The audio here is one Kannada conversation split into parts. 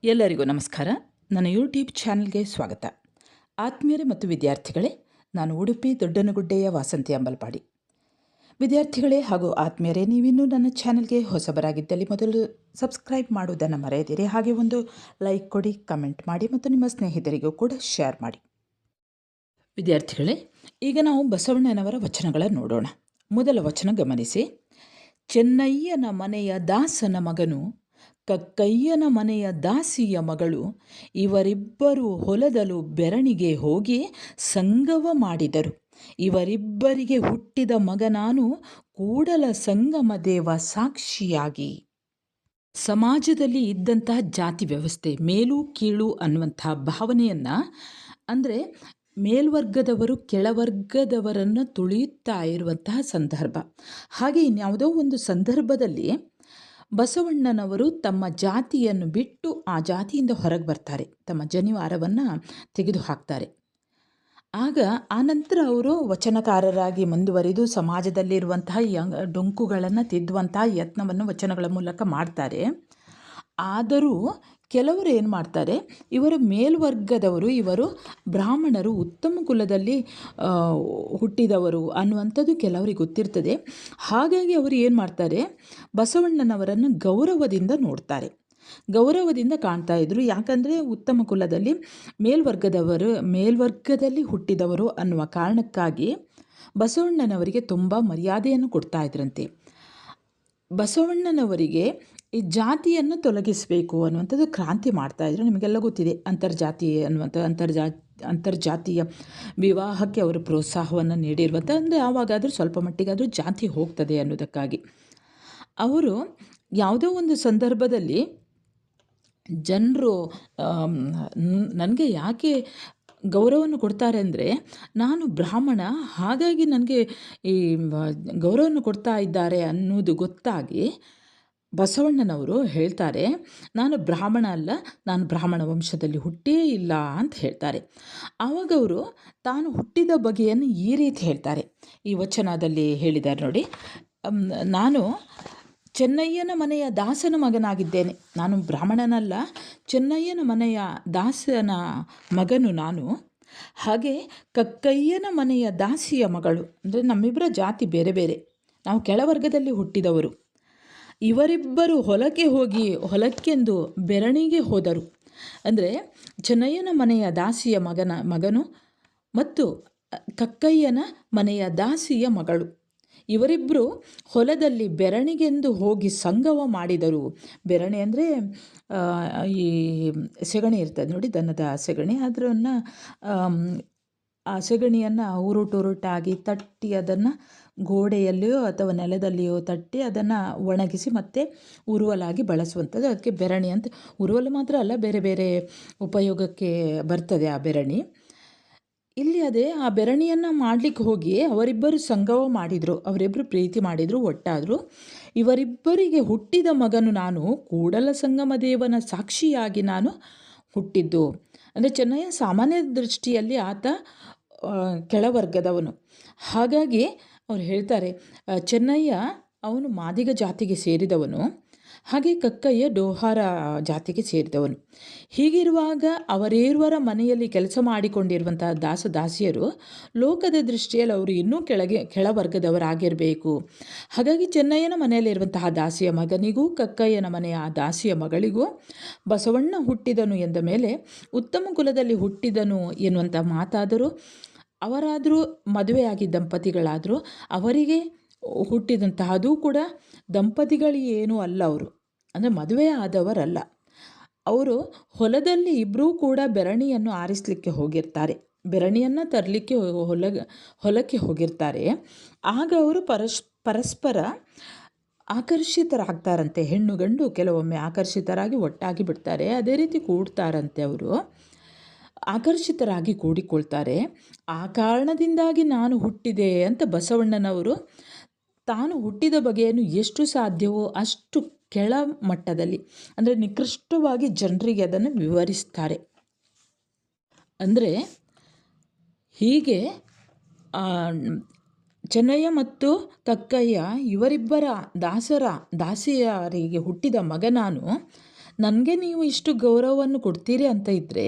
ಎಲ್ಲರಿಗೂ ನಮಸ್ಕಾರ. ನನ್ನ ಯೂಟ್ಯೂಬ್ ಚಾನಲ್ಗೆ ಸ್ವಾಗತ. ಆತ್ಮೀಯರೇ ಮತ್ತು ವಿದ್ಯಾರ್ಥಿಗಳೇ, ನಾನು ಉಡುಪಿ ದೊಡ್ಡನಗುಡ್ಡೆಯ ವಾಸಂತಿ ಅಂಬಲ್ಪಾಡಿ. ವಿದ್ಯಾರ್ಥಿಗಳೇ ಹಾಗೂ ಆತ್ಮೀಯರೇ, ನೀವಿನ್ನೂ ನನ್ನ ಚಾನಲ್ಗೆ ಹೊಸಬರಾಗಿದ್ದಲ್ಲಿ ಮೊದಲು ಸಬ್ಸ್ಕ್ರೈಬ್ ಮಾಡುವುದನ್ನು ಮರೆಯದಿರಿ. ಹಾಗೆ ಒಂದು ಲೈಕ್ ಕೊಡಿ, ಕಮೆಂಟ್ ಮಾಡಿ ಮತ್ತು ನಿಮ್ಮ ಸ್ನೇಹಿತರಿಗೂ ಕೂಡ ಶೇರ್ ಮಾಡಿ. ವಿದ್ಯಾರ್ಥಿಗಳೇ, ಈಗ ನಾವು ಬಸವಣ್ಣನವರ ವಚನಗಳನ್ನು ನೋಡೋಣ. ಮೊದಲ ವಚನ ಗಮನಿಸಿ. ಚೆನ್ನಯ್ಯನ ಮನೆಯ ದಾಸನ ಮಗನು, ಕಕ್ಕಯ್ಯನ ಮನೆಯ ದಾಸಿಯ ಮಗಳು, ಇವರಿಬ್ಬರು ಹೊಲದಲು ಬೆರಣಿಗೆ ಹೋಗಿ ಸಂಗವ ಮಾಡಿದರು. ಇವರಿಬ್ಬರಿಗೆ ಹುಟ್ಟಿದ ಮಗ ನಾನು, ಕೂಡಲ ಸಂಗಮ ದೇವ ಸಾಕ್ಷಿಯಾಗಿ. ಸಮಾಜದಲ್ಲಿ ಇದ್ದಂತಹ ಜಾತಿ ವ್ಯವಸ್ಥೆ, ಮೇಲು ಕೀಳು ಅನ್ನುವಂತಹ ಭಾವನೆಯನ್ನು, ಅಂದರೆ ಮೇಲ್ವರ್ಗದವರು ಕೆಳವರ್ಗದವರನ್ನು ತುಳಿಯುತ್ತಾ ಇರುವಂತಹ ಸಂದರ್ಭ. ಹಾಗೆ ಇನ್ಯಾವುದೋ ಒಂದು ಸಂದರ್ಭದಲ್ಲಿ ಬಸವಣ್ಣನವರು ತಮ್ಮ ಜಾತಿಯನ್ನು ಬಿಟ್ಟು ಆ ಜಾತಿಯಿಂದ ಹೊರಗೆ ಬರ್ತಾರೆ, ತಮ್ಮ ಜನಿವಾರವನ್ನು ತೆಗೆದು ಹಾಕ್ತಾರೆ. ಆಗ ಆನಂತರ ಅವರು ವಚನಕಾರರಾಗಿ ಮುಂದುವರಿದು ಸಮಾಜದಲ್ಲಿರುವಂತಹ ಡೊಂಕುಗಳನ್ನು ತಿದ್ದುವಂತಹ ಯತ್ನವನ್ನು ವಚನಗಳ ಮೂಲಕ ಮಾಡ್ತಾರೆ. ಆದರೂ ಕೆಲವರು ಏನು ಮಾಡ್ತಾರೆ, ಇವರು ಮೇಲ್ವರ್ಗದವರು, ಇವರು ಬ್ರಾಹ್ಮಣರು, ಉತ್ತಮ ಕುಲದಲ್ಲಿ ಹುಟ್ಟಿದವರು ಅನ್ನುವಂಥದ್ದು ಕೆಲವರಿಗೆ ಗೊತ್ತಿರ್ತದೆ. ಹಾಗಾಗಿ ಅವರು ಏನು ಮಾಡ್ತಾರೆ, ಬಸವಣ್ಣನವರನ್ನು ಗೌರವದಿಂದ ನೋಡ್ತಾರೆ, ಗೌರವದಿಂದ ಕಾಣ್ತಾ ಇದ್ರು. ಯಾಕಂದರೆ ಉತ್ತಮ ಕುಲದಲ್ಲಿ ಮೇಲ್ವರ್ಗದಲ್ಲಿ ಹುಟ್ಟಿದವರು ಅನ್ನುವ ಕಾರಣಕ್ಕಾಗಿ ಬಸವಣ್ಣನವರಿಗೆ ತುಂಬ ಮರ್ಯಾದೆಯನ್ನು ಕೊಡ್ತಾ ಇದ್ರಂತೆ. ಬಸವಣ್ಣನವರಿಗೆ ಈ ಜಾತಿಯನ್ನು ತೊಲಗಿಸಬೇಕು ಅನ್ನುವಂಥದ್ದು ಕ್ರಾಂತಿ ಮಾಡ್ತಾಯಿದ್ರು. ನಿಮಗೆಲ್ಲ ಗೊತ್ತಿದೆ, ಅಂತರ್ಜಾತೀಯ ವಿವಾಹಕ್ಕೆ ಅವರು ಪ್ರೋತ್ಸಾಹವನ್ನು ನೀಡಿರುವಂಥ, ಅಂದರೆ ಆವಾಗಾದರೂ ಸ್ವಲ್ಪ ಮಟ್ಟಿಗಾದರೂ ಜಾತಿ ಹೋಗ್ತದೆ ಅನ್ನೋದಕ್ಕಾಗಿ ಅವರು ಯಾವುದೋ ಒಂದು ಸಂದರ್ಭದಲ್ಲಿ ಜನರು ನನಗೆ ಯಾಕೆ ಗೌರವವನ್ನು ಕೊಡ್ತಾರೆ ಅಂದರೆ, ನಾನು ಬ್ರಾಹ್ಮಣ, ಹಾಗಾಗಿ ನನಗೆ ಈ ಗೌರವವನ್ನು ಕೊಡ್ತಾ ಇದ್ದಾರೆ ಅನ್ನೋದು ಗೊತ್ತಾಗಿ ಬಸವಣ್ಣನವರು ಹೇಳ್ತಾರೆ, ನಾನು ಬ್ರಾಹ್ಮಣ ಅಲ್ಲ, ನಾನು ಬ್ರಾಹ್ಮಣ ವಂಶದಲ್ಲಿ ಹುಟ್ಟೇ ಇಲ್ಲ ಅಂತ ಹೇಳ್ತಾರೆ. ಆವಾಗ ಅವರು ತಾನು ಹುಟ್ಟಿದ ಬಗೆಯನ್ನು ಈ ರೀತಿ ಹೇಳ್ತಾರೆ. ಈ ವಚನದಲ್ಲಿ ಹೇಳಿದ್ದಾರೆ ನೋಡಿ. ನಾನು ಚೆನ್ನಯ್ಯನ ಮನೆಯ ದಾಸನ ಮಗನಾಗಿದ್ದೇನೆ. ನಾನು ಬ್ರಾಹ್ಮಣನಲ್ಲ, ಚೆನ್ನಯ್ಯನ ಮನೆಯ ದಾಸನ ಮಗನು ನಾನು. ಹಾಗೆ ಕಕ್ಕಯ್ಯನ ಮನೆಯ ದಾಸಿಯ ಮಗಳು, ಅಂದರೆ ನಮ್ಮಿಬ್ಬರ ಜಾತಿ ಬೇರೆ ಬೇರೆ, ನಾವು ಕೆಳವರ್ಗದಲ್ಲಿ ಹುಟ್ಟಿದವರು. ಇವರಿಬ್ಬರು ಹೊಲಕ್ಕೆಂದು ಬೆರಣಿಗೆ ಹೋದರು. ಅಂದರೆ ಚೆನ್ನಯ್ಯನ ಮನೆಯ ದಾಸಿಯ ಮಗನು ಮತ್ತು ಕಕ್ಕಯ್ಯನ ಮನೆಯ ದಾಸಿಯ ಮಗಳು, ಇವರಿಬ್ಬರು ಹೊಲದಲ್ಲಿ ಬೆರಣಿಗೆಂದು ಹೋಗಿ ಸಂಗವ ಮಾಡಿದರು. ಬೆರಣಿ ಅಂದರೆ ಈ ಸೆಗಣಿ ಇರ್ತದೆ ನೋಡಿ, ದನದ ಸೆಗಣಿ, ಅದನ್ನು ಆ ಸೆಗಣಿಯನ್ನು ಉರುಟಾಗಿ ತಟ್ಟಿ ಅದನ್ನು ಗೋಡೆಯಲ್ಲಿಯೋ ಅಥವಾ ನೆಲದಲ್ಲಿಯೋ ತಟ್ಟಿ ಅದನ್ನು ಒಣಗಿಸಿ ಮತ್ತೆ ಉರುವಲಾಗಿ ಬಳಸುವಂಥದ್ದು. ಅದಕ್ಕೆ ಬೆರಣಿ ಅಂತ. ಉರುವಲು ಮಾತ್ರ ಅಲ್ಲ, ಬೇರೆ ಬೇರೆ ಉಪಯೋಗಕ್ಕೆ ಬರ್ತದೆ ಆ ಬೆರಣಿ. ಇಲ್ಲಿ ಅದೇ ಆ ಬೆರಣಿಯನ್ನು ಮಾಡಲಿಕ್ಕೆ ಹೋಗಿ ಅವರಿಬ್ಬರು ಸಂಗವ ಮಾಡಿದರು, ಅವರಿಬ್ಬರು ಪ್ರೀತಿ ಮಾಡಿದರು, ಒಟ್ಟಾದರು. ಇವರಿಬ್ಬರಿಗೆ ಹುಟ್ಟಿದ ಮಗನು ನಾನು, ಕೂಡಲ ಸಂಗಮ ದೇವನ ಸಾಕ್ಷಿಯಾಗಿ ನಾನು ಹುಟ್ಟಿದ್ದು. ಅಂದರೆ ಚೆನ್ನಯ್ಯ ಸಾಮಾನ್ಯ ದೃಷ್ಟಿಯಲ್ಲಿ ಆತ ಕೆಳವರ್ಗದವನು. ಹಾಗಾಗಿ ಅವ್ರು ಹೇಳ್ತಾರೆ, ಚೆನ್ನಯ್ಯ ಅವನು ಮಾದಿಗ ಜಾತಿಗೆ ಸೇರಿದವನು, ಹಾಗೆ ಕಕ್ಕಯ್ಯ ಡೋಹಾರ ಜಾತಿಗೆ ಸೇರಿದವನು. ಹೀಗಿರುವಾಗ ಅವರಿರುವರ ಮನೆಯಲ್ಲಿ ಕೆಲಸ ಮಾಡಿಕೊಂಡಿರುವಂತಹ ದಾಸಿಯರು ಲೋಕದ ದೃಷ್ಟಿಯಲ್ಲಿ ಅವರು ಇನ್ನೂ ಕೆಳವರ್ಗದವರಾಗಿರಬೇಕು. ಹಾಗಾಗಿ ಚೆನ್ನಯ್ಯನ ಮನೆಯಲ್ಲಿರುವಂತಹ ದಾಸಿಯ ಮಗನಿಗೂ ಕಕ್ಕಯ್ಯನ ಮನೆಯ ಆ ದಾಸಿಯ ಮಗಳಿಗೂ ಬಸವಣ್ಣ ಹುಟ್ಟಿದನು ಎಂದ ಮೇಲೆ ಉತ್ತಮ ಕುಲದಲ್ಲಿ ಹುಟ್ಟಿದನು ಎನ್ನುವಂಥ ಮಾತಾದರೂ, ಅವರಾದರೂ ಮದುವೆಯಾಗಿ ದಂಪತಿಗಳಾದರೂ ಅವರಿಗೆ ಹುಟ್ಟಿದಂತಹದು ಕೂಡ ದಂಪತಿಗಳೇನೂ ಅಲ್ಲ. ಅವರು ಅಂದರೆ ಮದುವೆ ಆದವರಲ್ಲ. ಅವರು ಹೊಲದಲ್ಲಿ ಇಬ್ಬರೂ ಕೂಡ ಬೆರಣಿಯನ್ನು ಆರಿಸಲಿಕ್ಕೆ ಹೋಗಿರ್ತಾರೆ, ಬೆರಣಿಯನ್ನು ತರಲಿಕ್ಕೆ ಹೊಲಕ್ಕೆ ಹೋಗಿರ್ತಾರೆ. ಆಗ ಅವರು ಪರಸ್ಪರ ಆಕರ್ಷಿತರಾಗ್ತಾರಂತೆ. ಹೆಣ್ಣು ಗಂಡು ಕೆಲವೊಮ್ಮೆ ಆಕರ್ಷಿತರಾಗಿ ಒಟ್ಟಾಗಿ ಬಿಡ್ತಾರೆ, ಅದೇ ರೀತಿ ಕೂಡ್ತಾರಂತೆ. ಅವರು ಆಕರ್ಷಿತರಾಗಿ ಕೂಡಿಕೊಳ್ತಾರೆ. ಆ ಕಾರಣದಿಂದಾಗಿ ನಾನು ಹುಟ್ಟಿದೆ ಅಂತ ಬಸವಣ್ಣನವರು ತಾನು ಹುಟ್ಟಿದ ಬಗೆಯನ್ನು ಎಷ್ಟು ಸಾಧ್ಯವೋ ಅಷ್ಟು ಕೆಳ ಮಟ್ಟದಲ್ಲಿ, ಅಂದರೆ ನಿಕೃಷ್ಟವಾಗಿ ಜನರಿಗೆ ಅದನ್ನು ವಿವರಿಸ್ತಾರೆ. ಅಂದರೆ ಹೀಗೆ ಚೆನ್ನಯ್ಯ ಮತ್ತು ಕಕ್ಕಯ್ಯ ಇವರಿಬ್ಬರ ದಾಸಿಯರಿಗೆ ಹುಟ್ಟಿದ ಮಗ ನಾನು. ನನಗೆ ನೀವು ಇಷ್ಟು ಗೌರವವನ್ನು ಕೊಡ್ತೀರಿ ಅಂತ ಇದ್ದರೆ,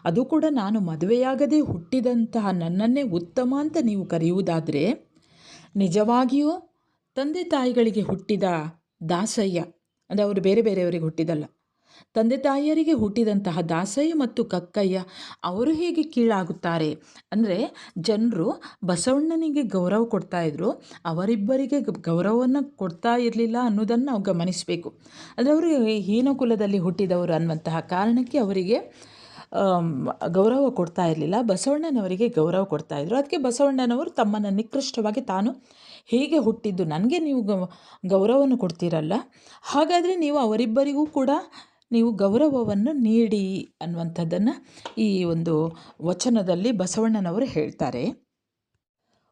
ಅದು ಕೂಡ ನಾನು ಮದುವೆಯಾಗದೇ ಹುಟ್ಟಿದಂತಹ ನನ್ನನ್ನೇ ಉತ್ತಮ ಅಂತ ನೀವು ಕರೆಯುವುದಾದರೆ, ನಿಜವಾಗಿಯೂ ತಂದೆ ತಾಯಿಗಳಿಗೆ ಹುಟ್ಟಿದ ದಾಸಯ್ಯ, ಅಂದರೆ ಅವರು ಬೇರೆ ಬೇರೆಯವರಿಗೆ ಹುಟ್ಟಿದಲ್ಲ, ತಂದೆ ತಾಯಿಯರಿಗೆ ಹುಟ್ಟಿದಂತಹ ದಾಸಯ್ಯ ಮತ್ತು ಕಕ್ಕಯ್ಯ ಅವರು ಹೇಗೆ ಕೀಳಾಗುತ್ತಾರೆ ಅಂದರೆ, ಜನರು ಬಸವಣ್ಣನಿಗೆ ಗೌರವ ಕೊಡ್ತಾಯಿದ್ರು, ಅವರಿಬ್ಬರಿಗೆ ಗೌರವವನ್ನು ಕೊಡ್ತಾ ಇರಲಿಲ್ಲ ಅನ್ನೋದನ್ನು ನಾವು ಗಮನಿಸಬೇಕು. ಅಂದರೆ ಅವರು ಹೀನ ಕುಲದಲ್ಲಿ ಹುಟ್ಟಿದವರು ಅನ್ನುವಂತಹ ಕಾರಣಕ್ಕೆ ಅವರಿಗೆ ಗೌರವ ಕೊಡ್ತಾ ಇರಲಿಲ್ಲ, ಬಸವಣ್ಣನವರಿಗೆ ಗೌರವ ಕೊಡ್ತಾಯಿದ್ರು. ಅದಕ್ಕೆ ಬಸವಣ್ಣನವರು ತಮ್ಮನ್ನು ನಿಕೃಷ್ಟವಾಗಿ ತಾನು ಹೇಗೆ ಹುಟ್ಟಿದ್ದು ನನಗೆ ನೀವು ಗೌರವವನ್ನು ಕೊಡ್ತೀರಲ್ಲ, ಹಾಗಾದರೆ ನೀವು ಅವರಿಬ್ಬರಿಗೂ ಕೂಡ ನೀವು ಗೌರವವನ್ನು ನೀಡಿ ಅನ್ನುವಂಥದ್ದನ್ನು ಈ ಒಂದು ವಚನದಲ್ಲಿ ಬಸವಣ್ಣನವರು ಹೇಳ್ತಾರೆ.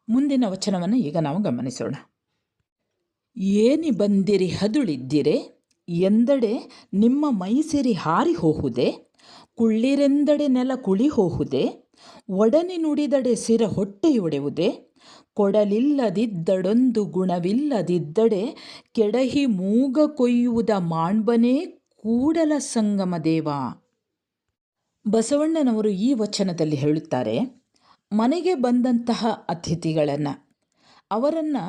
ಮುಂದಿನ ವಚನವನ್ನು ಈಗ ನಾವು ಗಮನಿಸೋಣ. ಏನಿ ಬಂದಿರಿ ಹದುಳಿದ್ದಿರೆ ಎಂದಡೆ ನಿಮ್ಮ ಮೈಸೇರಿ ಹಾರಿ ಹೋಹುದೆ, ಕುಳ್ಳಿರೆಂದಡೆ ನೆಲ ಕುಳಿ ಹೋಹುದೆ, ಒಡನೆ ನುಡಿದಡೆ ಸಿರ ಹೊಟ್ಟೆಯೊಡೆವುದೇ, ಕೊಡಲಿಲ್ಲದಿದ್ದಡೊಂದು ಗುಣವಿಲ್ಲದಿದ್ದಡೆ ಕೆಡಹಿ ಮೂಗ ಕೊಯ್ಯುವುದ ಮಾಣ್ಬನೇ ಕೂಡಲ ಸಂಗಮ ದೇವ. ಬಸವಣ್ಣನವರು ಈ ವಚನದಲ್ಲಿ ಹೇಳುತ್ತಾರೆ, ಮನೆಗೆ ಬಂದಂತಹ ಅತಿಥಿಗಳನ್ನು ಅವರನ್ನು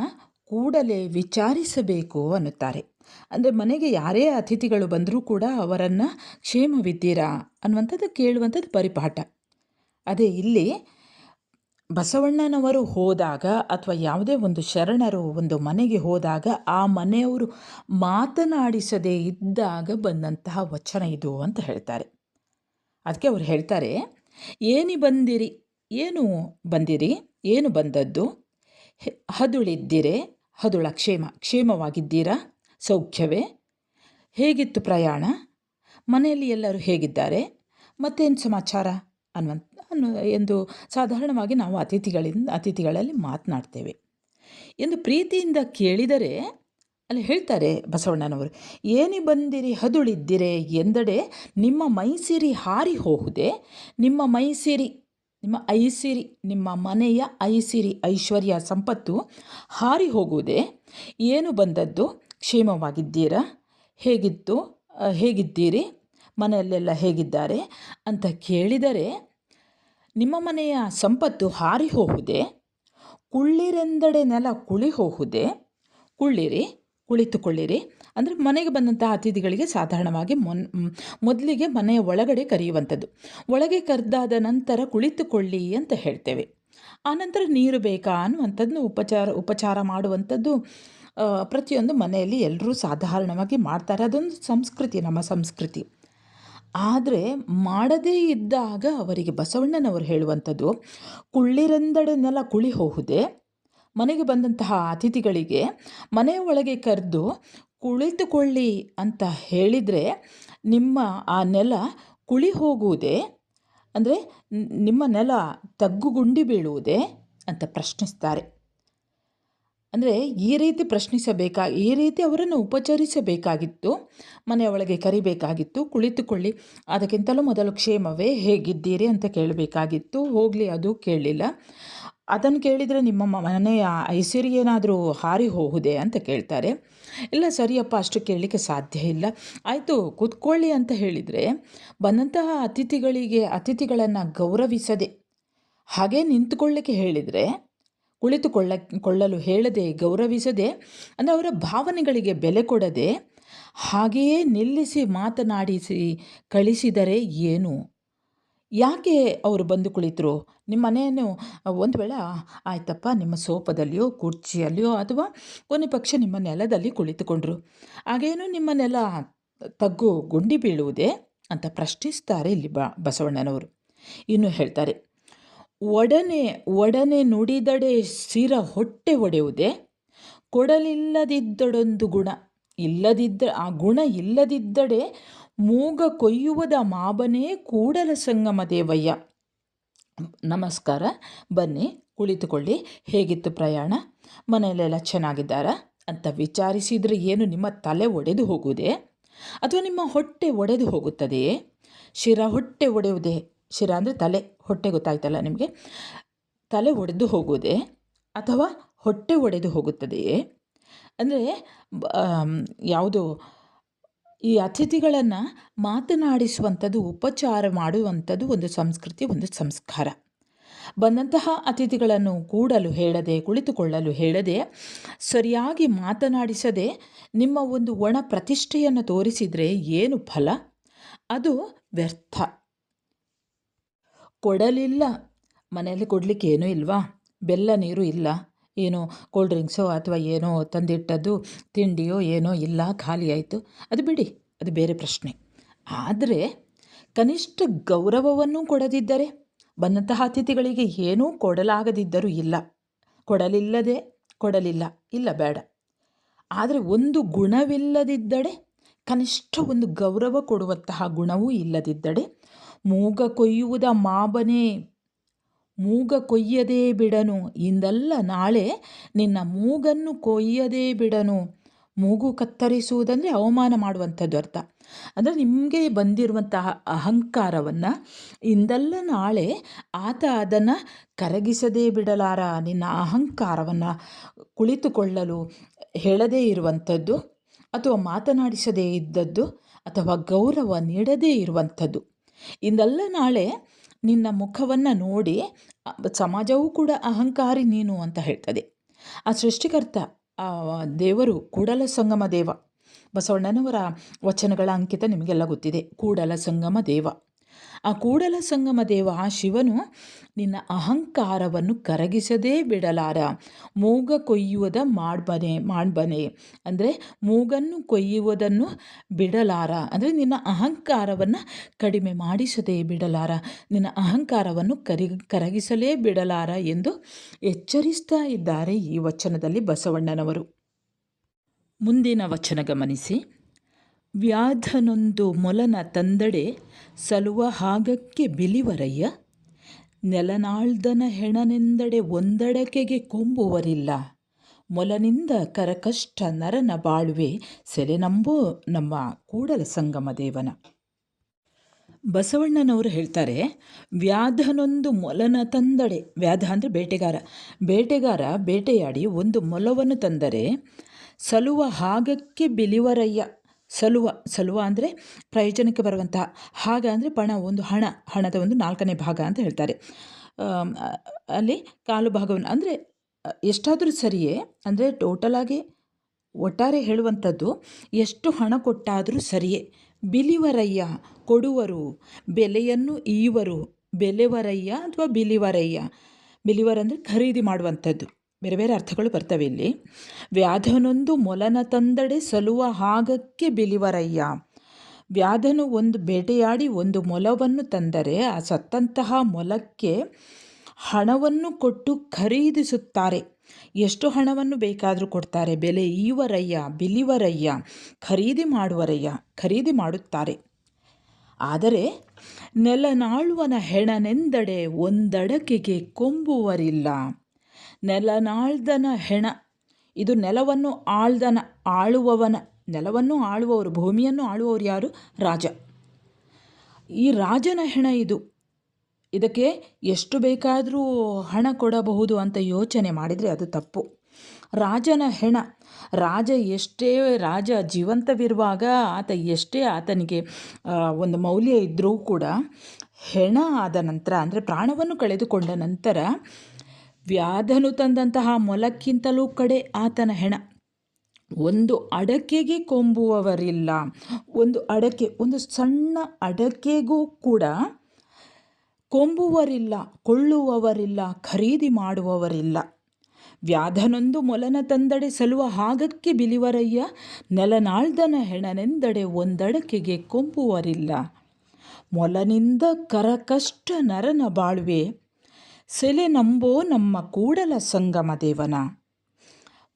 ಕೂಡಲೇ ವಿಚಾರಿಸಬೇಕು ಅನ್ನುತ್ತಾರೆ. ಅಂದರೆ ಮನೆಗೆ ಯಾರೇ ಅತಿಥಿಗಳು ಬಂದರೂ ಕೂಡ ಅವರನ್ನು ಕ್ಷೇಮವಿದ್ದೀರಾ ಅನ್ನುವಂಥದ್ದು ಕೇಳುವಂಥದ್ದು ಪರಿಪಾಠ. ಅದೇ ಇಲ್ಲಿ ಬಸವಣ್ಣನವರು ಹೋದಾಗ ಅಥವಾ ಯಾವುದೇ ಒಂದು ಶರಣರು ಒಂದು ಮನೆಗೆ ಹೋದಾಗ ಆ ಮನೆಯವರು ಮಾತನಾಡಿಸದೇ ಇದ್ದಾಗ ಬಂದಂತಹ ವಚನ ಇದು ಅಂತ ಹೇಳ್ತಾರೆ. ಅದಕ್ಕೆ ಅವರು ಹೇಳ್ತಾರೆ, ಏನಿ ಬಂದಿರಿ, ಏನು ಬಂದಿರಿ, ಏನು ಬಂದದ್ದು, ಹದುಳಿದ್ದಿರೆ, ಹದುಳ ಕ್ಷೇಮ, ಕ್ಷೇಮವಾಗಿದ್ದೀರಾ, ಸೌಖ್ಯವೇ, ಹೇಗಿತ್ತು ಪ್ರಯಾಣ, ಮನೆಯಲ್ಲಿ ಎಲ್ಲರೂ ಹೇಗಿದ್ದಾರೆ, ಮತ್ತೇನು ಸಮಾಚಾರ ಎಂದು ಸಾಧಾರಣವಾಗಿ ನಾವು ಅತಿಥಿಗಳಲ್ಲಿ ಮಾತನಾಡ್ತೇವೆ ಎಂದು ಪ್ರೀತಿಯಿಂದ ಕೇಳಿದರೆ ಅಲ್ಲಿ ಹೇಳ್ತಾರೆ ಬಸವಣ್ಣನವರು, ಏನಿ ಬಂದಿರಿ ಹದುಳಿದ್ದಿರೆ ಎಂದಡೆ ನಿಮ್ಮ ಮೈಸಿರಿ ಹಾರಿ ಹೋಹುದೆ, ನಿಮ್ಮ ಮೈಸಿರಿ, ನಿಮ್ಮ ಐಸಿರಿ, ನಿಮ್ಮ ಮನೆಯ ಐಸಿರಿ, ಐಶ್ವರ್ಯ ಸಂಪತ್ತು ಹಾರಿ ಹೋಗುವುದೇ, ಏನು ಬಂದದ್ದು, ಕ್ಷೇಮವಾಗಿದ್ದೀರಾ, ಹೇಗಿದ್ದೀರಿ, ಮನೆಯಲ್ಲೆಲ್ಲ ಹೇಗಿದ್ದಾರೆ ಅಂತ ಕೇಳಿದರೆ, ನಿಮ್ಮ ಮನೆಯ ಸಂಪತ್ತು ಹಾರಿ ಹೋಹುದೆ, ಕುಳ್ಳಿರೆಂದಡೆ ನೆಲ ಕುಳಿ ಹೋಹುದೆ, ಕುಳ್ಳಿರಿ, ಕುಳಿತುಕೊಳ್ಳಿರಿ, ಅಂದರೆ ಮನೆಗೆ ಬಂದಂತಹ ಅತಿಥಿಗಳಿಗೆ ಸಾಧಾರಣವಾಗಿ ಮೊದಲಿಗೆ ಮನೆಯ ಒಳಗಡೆ ಕರೆಯುವಂಥದ್ದು, ಒಳಗೆ ಕರೆದಾದ ನಂತರ ಕುಳಿತುಕೊಳ್ಳಿ ಅಂತ ಹೇಳ್ತೇವೆ. ಆನಂತರ ನೀರು ಬೇಕಾ ಅನ್ನುವಂಥದ್ದು ಉಪಚಾರ ಮಾಡುವಂಥದ್ದು ಪ್ರತಿಯೊಂದು ಮನೆಯಲ್ಲಿ ಎಲ್ಲರೂ ಸಾಧಾರಣವಾಗಿ ಮಾಡ್ತಾರೆ. ಅದೊಂದು ಸಂಸ್ಕೃತಿ, ನಮ್ಮ ಸಂಸ್ಕೃತಿ. ಆದರೆ ಮಾಡದೇ ಇದ್ದಾಗ ಅವರಿಗೆ ಬಸವಣ್ಣನವರು ಹೇಳುವಂಥದ್ದು, ಕುಳ್ಳಿರೆಂದಡೆ ನೆಲ ಕುಳಿ ಹೋಹುದೆ, ಮನೆಗೆ ಬಂದಂತಹ ಅತಿಥಿಗಳಿಗೆ ಮನೆಯ ಒಳಗೆ ಕರೆದು ಕುಳಿತುಕೊಳ್ಳಿ ಅಂತ ಹೇಳಿದರೆ ನಿಮ್ಮ ಆ ನೆಲ ಕುಳಿ ಹೋಗುವುದೇ, ಅಂದರೆ ನಿಮ್ಮ ನೆಲ ತಗ್ಗುಗುಂಡಿ ಬೀಳುವುದೇ ಅಂತ ಪ್ರಶ್ನಿಸ್ತಾರೆ. ಅಂದರೆ ಈ ರೀತಿ ಈ ರೀತಿ ಅವರನ್ನು ಉಪಚರಿಸಬೇಕಾಗಿತ್ತು, ಮನೆಯ ಒಳಗೆ ಕರಿಬೇಕಾಗಿತ್ತು, ಕುಳಿತುಕೊಳ್ಳಿ, ಅದಕ್ಕಿಂತಲೂ ಮೊದಲು ಕ್ಷೇಮವೇ, ಹೇಗಿದ್ದೀರಿ ಅಂತ ಕೇಳಬೇಕಾಗಿತ್ತು. ಹೋಗಲಿ, ಅದು ಕೇಳಲಿಲ್ಲ. ಅದನ್ನು ಕೇಳಿದರೆ ನಿಮ್ಮ ಮನೆಯ ಐಸಿರಿ ಏನಾದರೂ ಹಾರಿ ಹೋಗುವುದೇ ಅಂತ ಕೇಳ್ತಾರೆ. ಇಲ್ಲ ಸರಿಯಪ್ಪ, ಅಷ್ಟು ಕೇಳಲಿಕ್ಕೆ ಸಾಧ್ಯ ಇಲ್ಲ, ಆಯಿತು ಕೂತ್ಕೊಳ್ಳಿ ಅಂತ ಹೇಳಿದರೆ, ಬಂದಂತಹ ಅತಿಥಿಗಳನ್ನು ಗೌರವಿಸದೆ ಹಾಗೇ ನಿಂತುಕೊಳ್ಳಿಕ್ಕೆ ಹೇಳಿದರೆ, ಕುಳಿತುಕೊಳ್ಳಲು ಹೇಳದೆ, ಗೌರವಿಸದೆ, ಅಂದರೆ ಅವರ ಭಾವನೆಗಳಿಗೆ ಬೆಲೆ ಕೊಡದೆ ಹಾಗೆಯೇ ನಿಲ್ಲಿಸಿ ಮಾತನಾಡಿಸಿ ಕಳಿಸಿದರೆ ಏನು, ಯಾಕೆ ಅವರು ಬಂದು ಕುಳಿತರು, ನಿಮ್ಮ ಮನೆಯನ್ನು ಒಂದು ವೇಳೆ ಆಯ್ತಪ್ಪ ನಿಮ್ಮ ಸೋಫಾದಲ್ಲಿಯೋ ಕುರ್ಚಿಯಲ್ಲಿಯೋ ಅಥವಾ ಕೊನೆ ಪಕ್ಷ ನಿಮ್ಮ ನೆಲದಲ್ಲಿ ಕುಳಿತುಕೊಂಡ್ರು, ಹಾಗೇನು ನಿಮ್ಮ ನೆಲ ತಗ್ಗು ಗುಂಡಿ ಬೀಳುವುದೇ ಅಂತ ಪ್ರಶ್ನಿಸ್ತಾರೆ ಇಲ್ಲಿ ಬಸವಣ್ಣನವರು. ಇನ್ನು ಹೇಳ್ತಾರೆ, ಒಡನೆ ನುಡಿದಡೆ ಸಿರ ಹೊಟ್ಟೆ ಒಡೆಯುವುದೇ, ಕೊಡಲಿಲ್ಲದಿದ್ದಡೊಂದು ಗುಣ ಆ ಗುಣ ಇಲ್ಲದಿದ್ದಡೆ ಮೂಗ ಕೊಯ್ಯುವುದ ಮಾಬನೇ ಕೂಡಲ ಸಂಗಮ ದೇವಯ್ಯ. ನಮಸ್ಕಾರ, ಬನ್ನಿ ಕುಳಿತುಕೊಳ್ಳಿ, ಹೇಗಿತ್ತು ಪ್ರಯಾಣ, ಮನೆಯಲ್ಲೆಲ್ಲ ಚೆನ್ನಾಗಿದ್ದಾರಾ ಅಂತ ವಿಚಾರಿಸಿದರೆ ಏನು ನಿಮ್ಮ ತಲೆ ಒಡೆದು ಹೋಗುವುದೇ, ಅಥವಾ ನಿಮ್ಮ ಹೊಟ್ಟೆ ಒಡೆದು ಹೋಗುತ್ತದೆಯೇ, ಹೊಟ್ಟೆ ಒಡೆಯುವುದೇ, ಶಿರ ಅಂದರೆ ತಲೆ, ಹೊಟ್ಟೆ ಗೊತ್ತಾಯ್ತಲ್ಲ ನಿಮಗೆ, ತಲೆ ಒಡೆದು ಹೋಗುವುದೇ ಅಥವಾ ಹೊಟ್ಟೆ ಒಡೆದು ಹೋಗುತ್ತದೆಯೇ, ಅಂದರೆ ಯಾವುದು ಈ ಅತಿಥಿಗಳನ್ನು ಮಾತನಾಡಿಸುವಂಥದ್ದು, ಉಪಚಾರ ಮಾಡುವಂಥದ್ದು ಒಂದು ಸಂಸ್ಕೃತಿ, ಒಂದು ಸಂಸ್ಕಾರ. ಬಂದಂತಹ ಅತಿಥಿಗಳನ್ನು ಕೂಡಲು ಹೇಳದೆ, ಕುಳಿತುಕೊಳ್ಳಲು ಹೇಳದೆ, ಸರಿಯಾಗಿ ಮಾತನಾಡಿಸದೆ ನಿಮ್ಮ ಒಂದು ಒಣ ಪ್ರತಿಷ್ಠೆಯನ್ನು ತೋರಿಸಿದರೆ ಏನು ಫಲ? ಅದು ವ್ಯರ್ಥ. ಕೊಡಲಿಲ್ಲ, ಮನೆಯಲ್ಲಿ ಕೊಡಲಿಕ್ಕೆ ಏನೂ ಇಲ್ವಾ? ಬೆಲ್ಲ ನೀರು ಇಲ್ಲ, ಏನೋ ಕೋಲ್ಡ್ ಡ್ರಿಂಕ್ಸೋ ಅಥವಾ ಏನೋ ತಂದಿಟ್ಟದ್ದು ತಿಂಡಿಯೋ ಏನೋ ಇಲ್ಲ, ಖಾಲಿ ಆಯಿತು, ಅದು ಬಿಡಿ, ಅದು ಬೇರೆ ಪ್ರಶ್ನೆ. ಆದರೆ ಕನಿಷ್ಠ ಗೌರವವನ್ನು ಕೊಡದಿದ್ದರೆ, ಬಂದಂತಹ ಅತಿಥಿಗಳಿಗೆ ಏನೂ ಕೊಡಲಾಗದಿದ್ದರೂ ಇಲ್ಲ, ಕೊಡಲಿಲ್ಲ, ಇಲ್ಲ ಬೇಡ. ಆದರೆ ಒಂದು ಗುಣವಿಲ್ಲದಿದ್ದರೆ, ಕನಿಷ್ಠ ಒಂದು ಗೌರವ ಕೊಡುವಂತಹ ಗುಣವೂ ಇಲ್ಲದಿದ್ದರೆ, ಮೂಗ ಕೊಯ್ಯುವುದ ಮಾಬನೇ, ಮೂಗ ಕೊಯ್ಯದೇ ಬಿಡನು, ಇಂದಲ್ಲ ನಾಳೆ ನಿನ್ನ ಮೂಗನ್ನು ಕೊಯ್ಯದೇ ಬಿಡನು. ಮೂಗು ಕತ್ತರಿಸುವುದಂದರೆ ಅವಮಾನ ಮಾಡುವಂಥದ್ದು ಅರ್ಥ. ಅಂದರೆ ನಿಮಗೆ ಬಂದಿರುವಂತಹ ಅಹಂಕಾರವನ್ನು ಇಂದಲ್ಲ ನಾಳೆ ಆತ ಅದನ್ನು ಕರಗಿಸದೇ ಬಿಡಲಾರ. ನಿನ್ನ ಅಹಂಕಾರವನ್ನು ಕುಳಿತುಕೊಳ್ಳಲು ಹೇಳದೇ ಇರುವಂಥದ್ದು, ಅಥವಾ ಮಾತನಾಡಿಸದೇ ಇದ್ದದ್ದು, ಅಥವಾ ಗೌರವ ನೀಡದೇ ಇರುವಂಥದ್ದು. ಇಂದಲ್ಲ ನಾಳೆ ನಿನ್ನ ಮುಖವನ್ನು ನೋಡಿ ಸಮಾಜವೂ ಕೂಡ ಅಹಂಕಾರಿ ನೀನು ಅಂತ ಹೇಳ್ತದೆ. ಆ ಸೃಷ್ಟಿಕರ್ತ, ಆ ದೇವರು ಕೂಡಲ ಸಂಗಮ ದೇವ, ಬಸವಣ್ಣನವರ ವಚನಗಳ ಅಂಕಿತ ನಿಮಗೆಲ್ಲ ಗೊತ್ತಿದೆ. ಕೂಡಲ ಸಂಗಮ ದೇವ, ಆ ಕೂಡಲ ಸಂಗಮ ದೇವ, ಆ ಶಿವನು ನಿನ್ನ ಅಹಂಕಾರವನ್ನು ಕರಗಿಸದೇ ಬಿಡಲಾರ. ಮೂಗ ಕೊಯ್ಯುವುದ ಮಾಡ್ಬನೆ ಅಂದರೆ ಮೂಗನ್ನು ಕೊಯ್ಯುವುದನ್ನು ಬಿಡಲಾರ, ಅಂದರೆ ನಿನ್ನ ಅಹಂಕಾರವನ್ನು ಕಡಿಮೆ ಮಾಡಿಸದೇ ಬಿಡಲಾರ, ನಿನ್ನ ಅಹಂಕಾರವನ್ನು ಕರಗಿಸಲೇ ಬಿಡಲಾರ ಎಂದು ಎಚ್ಚರಿಸ್ತಾ ಇದ್ದಾರೆ ಈ ವಚನದಲ್ಲಿ ಬಸವಣ್ಣನವರು. ಮುಂದಿನ ವಚನ ಗಮನಿಸಿ. ವ್ಯಾಧನೊಂದು ಮೊಲನ ತಂದಡೆ ಸಲುವ ಹಾಗಕ್ಕೆ ಬಿಲಿವರಯ್ಯ, ನೆಲನಾಳ್ದನ ಹೆಣನೆಂದಡೆ ಒಂದಡಕೆಗೆ ಕೊಂಬುವರಿಲ್ಲ, ಮೊಲನಿಂದ ಕರಕಷ್ಟ ನರನ ಬಾಳುವೆ ಸೆಲೆನಂಬೋ ನಮ್ಮ ಕೂಡಲ ಸಂಗಮ ದೇವನ. ಬಸವಣ್ಣನವರು ಹೇಳ್ತಾರೆ, ವ್ಯಾಧನೊಂದು ಮೊಲನ ತಂದಡೆ, ವ್ಯಾಧ ಅಂದರೆ ಬೇಟೆಗಾರ ಬೇಟೆಯಾಡಿ ಒಂದು ಮೊಲವನ್ನು ತಂದರೆ, ಸಲುವ ಹಾಗಕ್ಕೆ ಬಿಲಿವರಯ್ಯ, ಸಲುವ ಅಂದರೆ ಪ್ರಯೋಜನಕ್ಕೆ ಬರುವಂತಹ, ಹಾಗ ಅಂದರೆ ಒಂದು ಹಣದ ಒಂದು 4ನೇ ಭಾಗ ಅಂತ ಹೇಳ್ತಾರೆ. ಅಲ್ಲಿ ಕಾಲು ಭಾಗವನ್ನು ಅಂದರೆ ಎಷ್ಟಾದರೂ ಸರಿಯೇ, ಅಂದರೆ ಟೋಟಲಾಗಿ ಒಟ್ಟಾರೆ ಹೇಳುವಂಥದ್ದು ಎಷ್ಟು ಹಣ ಕೊಟ್ಟಾದರೂ ಸರಿಯೇ. ಬಿಲಿವರಯ್ಯ ಕೊಡುವರು, ಬೆಲೆಯನ್ನು ಈವರು, ಬೆಲೆವರಯ್ಯ ಅಥವಾ ಬಿಲಿವರಯ್ಯ. ಬಿಲಿವರ್ ಅಂದರೆ ಖರೀದಿ ಮಾಡುವಂಥದ್ದು, ಬೇರೆ ಬೇರೆ ಅರ್ಥಗಳು ಬರ್ತವೆ ಇಲ್ಲಿ. ವ್ಯಾಧನೊಂದು ಮೊಲನ ತಂದಡೆ ಸಲುವ ಹಾಗಕ್ಕೆ ಬಿಲಿವರಯ್ಯ, ವ್ಯಾಧನು ಒಂದು ಬೇಟೆಯಾಡಿ ಒಂದು ಮೊಲವನ್ನು ತಂದರೆ ಆ ಸತ್ತಂತಹ ಮೊಲಕ್ಕೆ ಹಣವನ್ನು ಕೊಟ್ಟು ಖರೀದಿಸುತ್ತಾರೆ. ಎಷ್ಟು ಹಣವನ್ನು ಬೇಕಾದರೂ ಕೊಡ್ತಾರೆ. ಬೆಲೆ ಈವರಯ್ಯ, ಬಿಲಿವರಯ್ಯ, ಖರೀದಿ ಮಾಡುತ್ತಾರೆ. ಆದರೆ ನೆಲನಾಳುವನ ಹೆಣನೆಂದಡೆ ಒಂದಡಕೆಗೆ ಕೊಂಬುವರಿಲ್ಲ. ನೆಲನಾಳ್ದನ ಹೆಣ, ಇದು ನೆಲವನ್ನು ಆಳುವವರು, ಭೂಮಿಯನ್ನು ಆಳುವವರು ಯಾರು? ರಾಜ. ಈ ರಾಜನ ಹೆಣ ಇದು. ಇದಕ್ಕೆ ಎಷ್ಟು ಬೇಕಾದರೂ ಹಣ ಕೊಡಬಹುದು ಅಂತ ಯೋಚನೆ ಮಾಡಿದರೆ ಅದು ತಪ್ಪು. ರಾಜನ ಹೆಣ, ರಾಜ ಜೀವಂತವಿರುವಾಗ ಆತನಿಗೆ ಒಂದು ಮೌಲ್ಯ ಇದ್ದರೂ ಕೂಡ, ಹೆಣ ಆದ ನಂತರ ಅಂದರೆ ಪ್ರಾಣವನ್ನು ಕಳೆದುಕೊಂಡ ನಂತರ ವ್ಯಾಧನು ತಂದಂತಹ ಮೊಲಕ್ಕಿಂತಲೂ ಕಡೆ ಆತನ ಹೆಣ. ಒಂದು ಅಡಕೆಗೆ ಕೊಂಬುವವರಿಲ್ಲ. ಒಂದು ಸಣ್ಣ ಅಡಕೆಗೂ ಕೂಡ ಕೊಂಬುವರಿಲ್ಲ, ಕೊಳ್ಳುವವರಿಲ್ಲ, ಖರೀದಿ ಮಾಡುವವರಿಲ್ಲ. ವ್ಯಾಧನೊಂದು ಮೊಲನ ತಂದಡೆ ಸಲುವ ಹಾಗಕ್ಕೆ ಬಿಲಿವರಯ್ಯ, ನೆಲನಾಳ್ದನ ಹೆಣನೆಂದಡೆ ಒಂದಡಕೆಗೆ ಕೊಂಬುವರಿಲ್ಲ, ಮೊಲನಿಂದ ಕರಕಷ್ಟ ನರನ ಬಾಳುವೆ ಸೆಲೆ ನಂಬೋ ನಮ್ಮ ಕೂಡಲ ಸಂಗಮ ದೇವನ.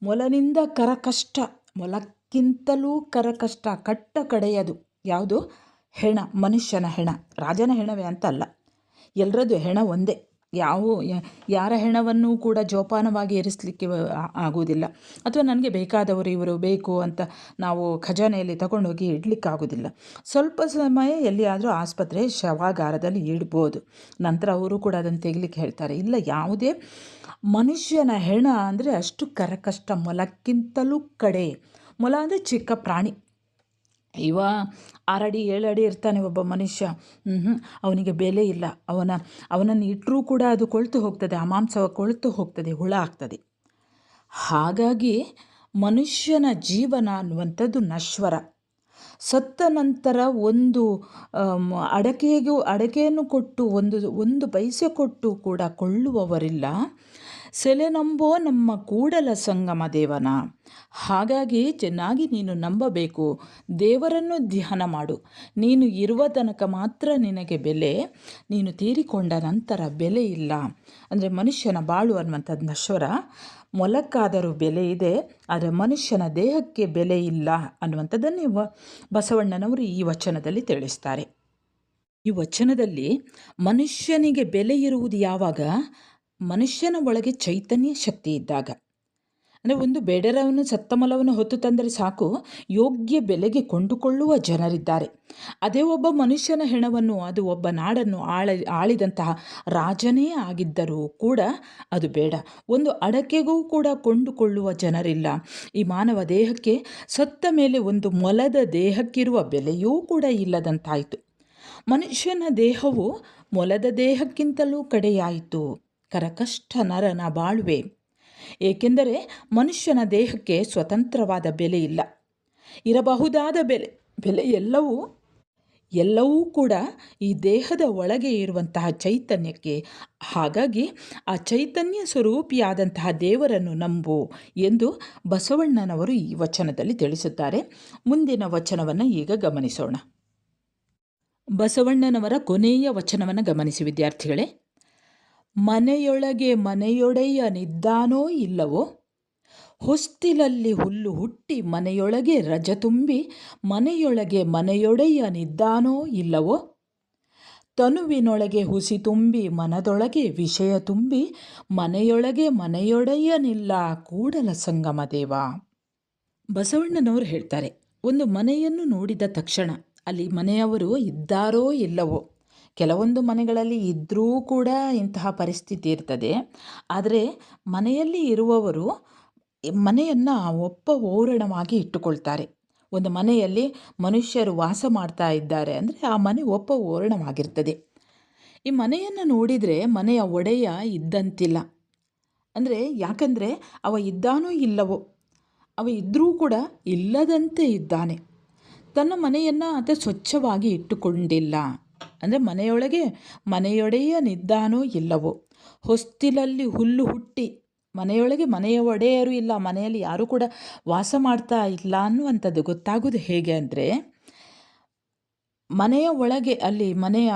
ಮೊಲನಿಂದ ಕರಕಷ್ಟ, ಮೊಲಕ್ಕಿಂತಲೂ ಕರಕಷ್ಟ, ಕಟ್ಟ ಕಡೆಯದು ಯಾವುದು? ಹೆಣ, ಮನುಷ್ಯನ ಹೆಣ. ರಾಜನ ಹೆಣವೇ ಅಂತ ಅಲ್ಲ, ಎಲ್ಲರದ್ದು ಹೆಣ ಒಂದೇ. ಯಾರ ಹೆಣವನ್ನು ಕೂಡ ಜೋಪಾನವಾಗಿ ಇರಿಸಲಿಕ್ಕೆ ಆಗುವುದಿಲ್ಲ, ಅಥವಾ ನನಗೆ ಬೇಕಾದವರು ಇವರು ಬೇಕು ಅಂತ ನಾವು ಖಜಾನೆಯಲ್ಲಿ ತಗೊಂಡೋಗಿ ಇಡಲಿಕ್ಕಾಗೋದಿಲ್ಲ. ಸ್ವಲ್ಪ ಸಮಯ ಎಲ್ಲಿಯಾದರೂ ಆಸ್ಪತ್ರೆ ಶವಾಗಾರದಲ್ಲಿ ಇಡ್ಬೋದು, ನಂತರ ಅವರು ಕೂಡ ಅದನ್ನು ತೆಗಿಲಿಕ್ಕೆ ಹೇಳ್ತಾರೆ. ಇಲ್ಲ, ಯಾವುದೇ ಮನುಷ್ಯನ ಹೆಣ ಅಂದರೆ ಅಷ್ಟು ಕರಕಷ್ಟ, ಮೊಲಕ್ಕಿಂತಲೂ ಕಡೆ. ಮೊಲ ಅಂದರೆ ಚಿಕ್ಕ ಪ್ರಾಣಿ, ಇವ 6 ಅಡಿ 7 ಅಡಿ ಇರ್ತಾನೆ ಒಬ್ಬ ಮನುಷ್ಯ. ಅವನಿಗೆ ಬೆಲೆ ಇಲ್ಲ. ಅವನನ್ನು ಇಟ್ಟರೂ ಕೂಡ ಅದು ಕೊಳ್ತು ಹೋಗ್ತದೆ, ಆ ಮಾಂಸ ಕೊಳ್ತು ಹೋಗ್ತದೆ, ಹುಳ ಆಗ್ತದೆ. ಹಾಗಾಗಿ ಮನುಷ್ಯನ ಜೀವನ ಅನ್ನುವಂಥದ್ದು ನಶ್ವರ. ಸತ್ತ ನಂತರ ಒಂದು ಅಡಕೆಯನ್ನು ಕೊಟ್ಟು ಒಂದು ಪೈಸೆ ಕೊಟ್ಟು ಕೂಡ ಕೊಳ್ಳುವವರಿಲ್ಲ. ಸೆಲೆ ನಂಬೋ ನಮ್ಮ ಕೂಡಲ ಸಂಗಮ ದೇವನ. ಹಾಗಾಗಿ ಚೆನ್ನಾಗಿ ನೀನು ನಂಬಬೇಕು, ದೇವರನ್ನು ಧ್ಯಾನ ಮಾಡು. ನೀನು ಇರುವ ತನಕ ಮಾತ್ರ ನಿನಗೆ ಬೆಲೆ, ನೀನು ತೀರಿಕೊಂಡ ನಂತರ ಬೆಲೆ ಇಲ್ಲ. ಅಂದರೆ ಮನುಷ್ಯನ ಬಾಳು ಅನ್ನುವಂಥದ್ದು ನಶ್ವರ. ಮೊಲಕ್ಕಾದರೂ ಬೆಲೆ ಇದೆ, ಆದರೆ ಮನುಷ್ಯನ ದೇಹಕ್ಕೆ ಬೆಲೆ ಇಲ್ಲ ಅನ್ನುವಂಥದ್ದನ್ನು ಬಸವಣ್ಣನವರು ಈ ವಚನದಲ್ಲಿ ತಿಳಿಸ್ತಾರೆ. ಈ ವಚನದಲ್ಲಿ ಮನುಷ್ಯನಿಗೆ ಬೆಲೆ ಇರುವುದು ಯಾವಾಗ? ಮನುಷ್ಯನ ಒಳಗೆ ಚೈತನ್ಯ ಶಕ್ತಿ ಇದ್ದಾಗ. ಅಂದರೆ ಒಂದು ಬೇಡರವನ್ನು ಸತ್ತ ಮೊಲವನ್ನು ಹೊತ್ತು ತಂದರೆ ಸಾಕು, ಯೋಗ್ಯ ಬೆಲೆಗೆ ಕೊಂಡುಕೊಳ್ಳುವ ಜನರಿದ್ದಾರೆ. ಅದೇ ಒಬ್ಬ ಮನುಷ್ಯನ ಹೆಣವನ್ನು, ಅದು ಒಬ್ಬ ನಾಡನ್ನು ಆಳಿದಂತಹ ರಾಜನೇ ಆಗಿದ್ದರೂ ಕೂಡ ಅದು ಬೇಡ. ಒಂದು ಅಡಕೆಗೂ ಕೂಡ ಕೊಂಡುಕೊಳ್ಳುವ ಜನರಿಲ್ಲ. ಈ ಮಾನವ ದೇಹಕ್ಕೆ ಸತ್ತ ಮೇಲೆ ಒಂದು ಮೊಲದ ದೇಹಕ್ಕಿರುವ ಬೆಲೆಯೂ ಕೂಡ ಇಲ್ಲದಂತಾಯಿತು. ಮನುಷ್ಯನ ದೇಹವು ಮೊಲದ ದೇಹಕ್ಕಿಂತಲೂ ಕಡೆಯಾಯಿತು. ಕರಕಷ್ಟ ನರನ ಬಾಳುವೆ. ಏಕೆಂದರೆ ಮನುಷ್ಯನ ದೇಹಕ್ಕೆ ಸ್ವತಂತ್ರವಾದ ಬೆಲೆ ಇಲ್ಲ. ಇರಬಹುದಾದ ಬೆಲೆ ಎಲ್ಲವೂ ಕೂಡ ಈ ದೇಹದ ಒಳಗೆ ಇರುವಂತಹ ಚೈತನ್ಯಕ್ಕೆ. ಹಾಗಾಗಿ ಆ ಚೈತನ್ಯ ಸ್ವರೂಪಿಯಾದಂತಹ ದೇವರನ್ನು ನಂಬು ಎಂದು ಬಸವಣ್ಣನವರು ಈ ವಚನದಲ್ಲಿ ತಿಳಿಸುತ್ತಾರೆ. ಮುಂದಿನ ವಚನವನ್ನು ಈಗ ಗಮನಿಸೋಣ. ಬಸವಣ್ಣನವರ ಕೊನೆಯ ವಚನವನ್ನು ಗಮನಿಸಿ ವಿದ್ಯಾರ್ಥಿಗಳೇ. ಮನೆಯೊಳಗೆ ಮನೆಯೊಡೆಯನಿದ್ದಾನೋ ಇಲ್ಲವೋ, ಹೊಸ್ತಿಲಲ್ಲಿ ಹುಲ್ಲು ಹುಟ್ಟಿ ಮನೆಯೊಳಗೆ ರಜ ತುಂಬಿ ಮನೆಯೊಳಗೆ ಮನೆಯೊಡೆಯನಿದ್ದಾನೋ ಇಲ್ಲವೋ, ತನುವಿನೊಳಗೆ ಹುಸಿ ತುಂಬಿ ಮನದೊಳಗೆ ವಿಷಯ ತುಂಬಿ ಮನೆಯೊಳಗೆ ಮನೆಯೊಡೆಯನಿಲ್ಲ ಕೂಡಲ ಸಂಗಮ ದೇವ. ಬಸವಣ್ಣನವರು ಹೇಳ್ತಾರೆ, ಒಂದು ಮನೆಯನ್ನು ನೋಡಿದ ತಕ್ಷಣ ಅಲ್ಲಿ ಮನೆಯವರು ಇದ್ದಾರೋ ಇಲ್ಲವೋ. ಕೆಲವೊಂದು ಮನೆಗಳಲ್ಲಿ ಇದ್ದರೂ ಕೂಡ ಇಂತಹ ಪರಿಸ್ಥಿತಿ ಇರ್ತದೆ. ಆದರೆ ಮನೆಯಲ್ಲಿ ಇರುವವರು ಮನೆಯನ್ನು ಓರಣವಾಗಿ ಇಟ್ಟುಕೊಳ್ತಾರೆ. ಒಂದು ಮನೆಯಲ್ಲಿ ಮನುಷ್ಯರು ವಾಸ ಮಾಡ್ತಾ ಇದ್ದಾರೆ ಅಂದರೆ ಆ ಮನೆ ಓರಣವಾಗಿರ್ತದೆ. ಈ ಮನೆಯನ್ನು ನೋಡಿದರೆ ಮನೆಯ ಒಡೆಯ ಇದ್ದಂತಿಲ್ಲ. ಅಂದರೆ ಯಾಕಂದರೆ ಅವ ಇದ್ದಾನೋ ಇಲ್ಲವೋ, ಅವ ಇದ್ದರೂ ಕೂಡ ಇಲ್ಲದಂತೆ ಇದ್ದಾನೆ. ತನ್ನ ಮನೆಯನ್ನು ಆತ ಸ್ವಚ್ಛವಾಗಿ ಇಟ್ಟುಕೊಂಡಿಲ್ಲ. ಅಂದರೆ ಮನೆಯೊಳಗೆ ಮನೆಯೊಡೆಯನಿದ್ದಾನೋ ಇಲ್ಲವೋ, ಹೊಸ್ತಿಲಲ್ಲಿ ಹುಲ್ಲು ಹುಟ್ಟಿ, ಮನೆಯೊಳಗೆ ಮನೆಯ ಒಡೆಯರು ಇಲ್ಲ, ಮನೆಯಲ್ಲಿ ಯಾರೂ ಕೂಡ ವಾಸ ಮಾಡ್ತಾ ಇಲ್ಲ ಅನ್ನುವಂಥದ್ದು ಗೊತ್ತಾಗೋದು ಹೇಗೆ ಅಂದರೆ, ಮನೆಯ ಒಳಗೆ ಅಲ್ಲಿ ಮನೆಯ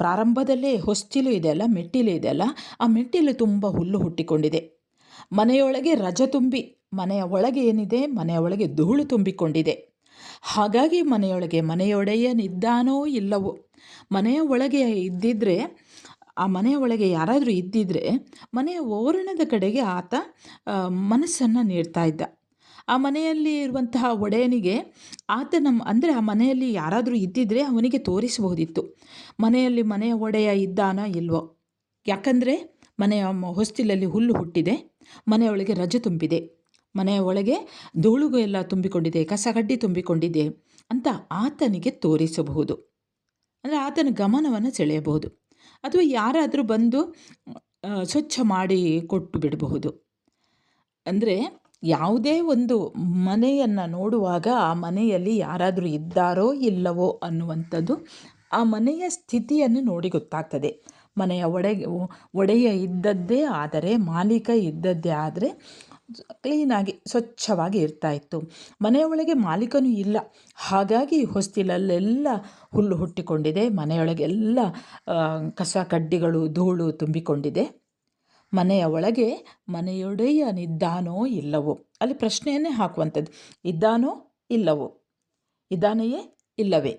ಪ್ರಾರಂಭದಲ್ಲೇ ಹೊಸ್ತಿಲು ಇದೆಯಲ್ಲ, ಮೆಟ್ಟಿಲು ಇದೆಯಲ್ಲ, ಆ ಮೆಟ್ಟಿಲು ತುಂಬ ಹುಲ್ಲು ಹುಟ್ಟಿಕೊಂಡಿದೆ. ಮನೆಯೊಳಗೆ ರಜ ತುಂಬಿ, ಮನೆಯ ಒಳಗೆ ಏನಿದೆ, ಮನೆಯ ಒಳಗೆ ಧೂಳು ತುಂಬಿಕೊಂಡಿದೆ. ಹಾಗಾಗಿ ಮನೆಯೊಳಗೆ ಮನೆಯೊಡೆಯನಿದ್ದಾನೋ ಇಲ್ಲವೋ. ಮನೆಯ ಒಳಗೆ ಇದ್ದಿದ್ದರೆ, ಆ ಮನೆಯ ಒಳಗೆ ಯಾರಾದರೂ ಇದ್ದಿದ್ದರೆ ಮನೆಯ ಓರಣದ ಕಡೆಗೆ ಆತ ಮನಸ್ಸನ್ನು ನೀಡ್ತಾ ಇದ್ದ. ಆ ಮನೆಯಲ್ಲಿ ಇರುವಂತಹ ಒಡೆಯನಿಗೆ ಅಂದರೆ ಆ ಮನೆಯಲ್ಲಿ ಯಾರಾದರೂ ಇದ್ದಿದ್ದರೆ ಅವನಿಗೆ ತೋರಿಸಬಹುದಿತ್ತು ಮನೆಯಲ್ಲಿ ಮನೆಯ ಒಡೆಯ ಇದ್ದಾನೋ ಇಲ್ವೋ. ಯಾಕಂದರೆ ಮನೆಯ ಹೊಸ್ತಿಲಲ್ಲಿ ಹುಲ್ಲು ಹುಟ್ಟಿದೆ, ಮನೆಯೊಳಗೆ ರಜೆ ತುಂಬಿದೆ, ಮನೆಯ ಒಳಗೆ ಧೂಳುಗೂ ಎಲ್ಲ ತುಂಬಿಕೊಂಡಿದೆ, ಕಸಗಡ್ಡಿ ತುಂಬಿಕೊಂಡಿದೆ ಅಂತ ಆತನಿಗೆ ತೋರಿಸಬಹುದು. ಅಂದರೆ ಆತನ ಗಮನವನ್ನು ಸೆಳೆಯಬಹುದು. ಅಥವಾ ಯಾರಾದರೂ ಬಂದು ಸ್ವಚ್ಛ ಮಾಡಿ ಕೊಟ್ಟು ಬಿಡಬಹುದು. ಅಂದರೆ ಯಾವುದೇ ಒಂದು ಮನೆಯನ್ನು ನೋಡುವಾಗ ಆ ಮನೆಯಲ್ಲಿ ಯಾರಾದರೂ ಇದ್ದಾರೋ ಇಲ್ಲವೋ ಅನ್ನುವಂಥದ್ದು ಆ ಮನೆಯ ಸ್ಥಿತಿಯನ್ನು ನೋಡಿ ಗೊತ್ತಾಗ್ತದೆ. ಮನೆಯ ಒಡೆಯ ಇದ್ದದ್ದೇ ಆದರೆ, ಮಾಲೀಕ ಇದ್ದದ್ದೇ ಆದರೆ ಕ್ಲೀನಾಗಿ ಸ್ವಚ್ಛವಾಗಿ ಇರ್ತಾಯಿತ್ತು. ಮನೆಯೊಳಗೆ ಮಾಲೀಕನೂ ಇಲ್ಲ, ಹಾಗಾಗಿ ಹೊಸ್ತಿಲಲ್ಲೆಲ್ಲ ಹುಲ್ಲು ಹುಟ್ಟಿಕೊಂಡಿದೆ, ಮನೆಯೊಳಗೆಲ್ಲ ಕಸ ಕಡ್ಡಿಗಳು ಧೂಳು ತುಂಬಿಕೊಂಡಿದೆ. ಮನೆಯ ಒಳಗೆ ಮನೆಯೊಡೆಯನಿದ್ದಾನೋ ಇಲ್ಲವೋ, ಅಲ್ಲಿ ಪ್ರಶ್ನೆಯನ್ನೇ ಹಾಕುವಂಥದ್ದು, ಇದ್ದಾನೋ ಇಲ್ಲವೋ, ಇದ್ದಾನೆಯೇ ಇಲ್ಲವೇ.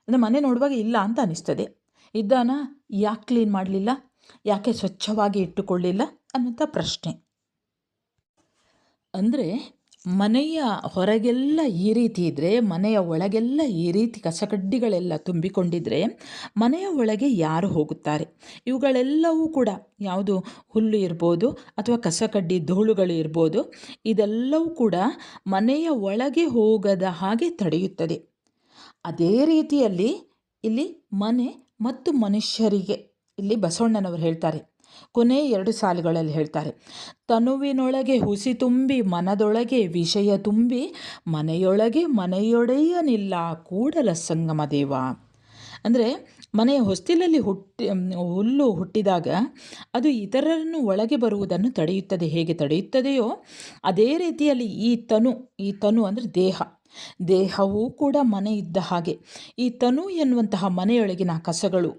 ಅಂದರೆ ಮನೆ ನೋಡುವಾಗ ಇಲ್ಲ ಅಂತ ಅನಿಸ್ತದೆ. ಇದ್ದಾನ, ಯಾಕೆ ಕ್ಲೀನ್ ಮಾಡಲಿಲ್ಲ, ಯಾಕೆ ಸ್ವಚ್ಛವಾಗಿ ಇಟ್ಟುಕೊಳ್ಳಿಲ್ಲ ಅನ್ನೋಂಥ ಪ್ರಶ್ನೆ. ಅಂದರೆ ಮನೆಯ ಹೊರಗೆಲ್ಲ ಈ ರೀತಿ ಇದ್ದರೆ, ಮನೆಯ ಒಳಗೆಲ್ಲ ಈ ರೀತಿ ಕಸಕಡ್ಡಿಗಳೆಲ್ಲ ತುಂಬಿಕೊಂಡಿದ್ದರೆ ಮನೆಯ ಒಳಗೆ ಯಾರು ಹೋಗುತ್ತಾರೆ? ಇವುಗಳೆಲ್ಲವೂ ಕೂಡ ಯಾವುದು ಹುಲ್ಲು ಇರ್ಬೋದು ಅಥವಾ ಕಸಕಡ್ಡಿ ಧೂಳುಗಳು ಇರ್ಬೋದು, ಇದೆಲ್ಲವೂ ಕೂಡ ಮನೆಯ ಒಳಗೆ ಹೋಗದ ಹಾಗೆ ತಡೆಯುತ್ತದೆ. ಅದೇ ರೀತಿಯಲ್ಲಿ ಇಲ್ಲಿ ಮನೆ ಮತ್ತು ಮನುಷ್ಯರಿಗೆ ಇಲ್ಲಿ ಬಸವಣ್ಣನವರು ಹೇಳ್ತಾರೆ, ಕೊನೆ 2 ಸಾಲುಗಳಲ್ಲಿ ಹೇಳ್ತಾರೆ, ತನುವಿನೊಳಗೆ ಹುಸಿ ತುಂಬಿ ಮನದೊಳಗೆ ವಿಷಯ ತುಂಬಿ ಮನೆಯೊಳಗೆ ಮನೆಯೊಡೆಯನಿಲ್ಲ ಕೂಡಲ ಸಂಗಮ ದೇವ. ಅಂದರೆ ಮನೆಯ ಹೊಸ್ತಿಲಲ್ಲಿ ಹುಲ್ಲು ಹುಟ್ಟಿದಾಗ ಅದು ಇತರರನ್ನು ಒಳಗೆ ಬರುವುದನ್ನು ತಡೆಯುತ್ತದೆ. ಹೇಗೆ ತಡೆಯುತ್ತದೆಯೋ ಅದೇ ರೀತಿಯಲ್ಲಿ ಈ ತನು ಅಂದರೆ ದೇಹವೂ ಕೂಡ ಮನೆ ಇದ್ದ ಹಾಗೆ. ಈ ತನು ಎನ್ನುವಂತಹ ಮನೆಯೊಳಗಿನ ಕಸಗಳು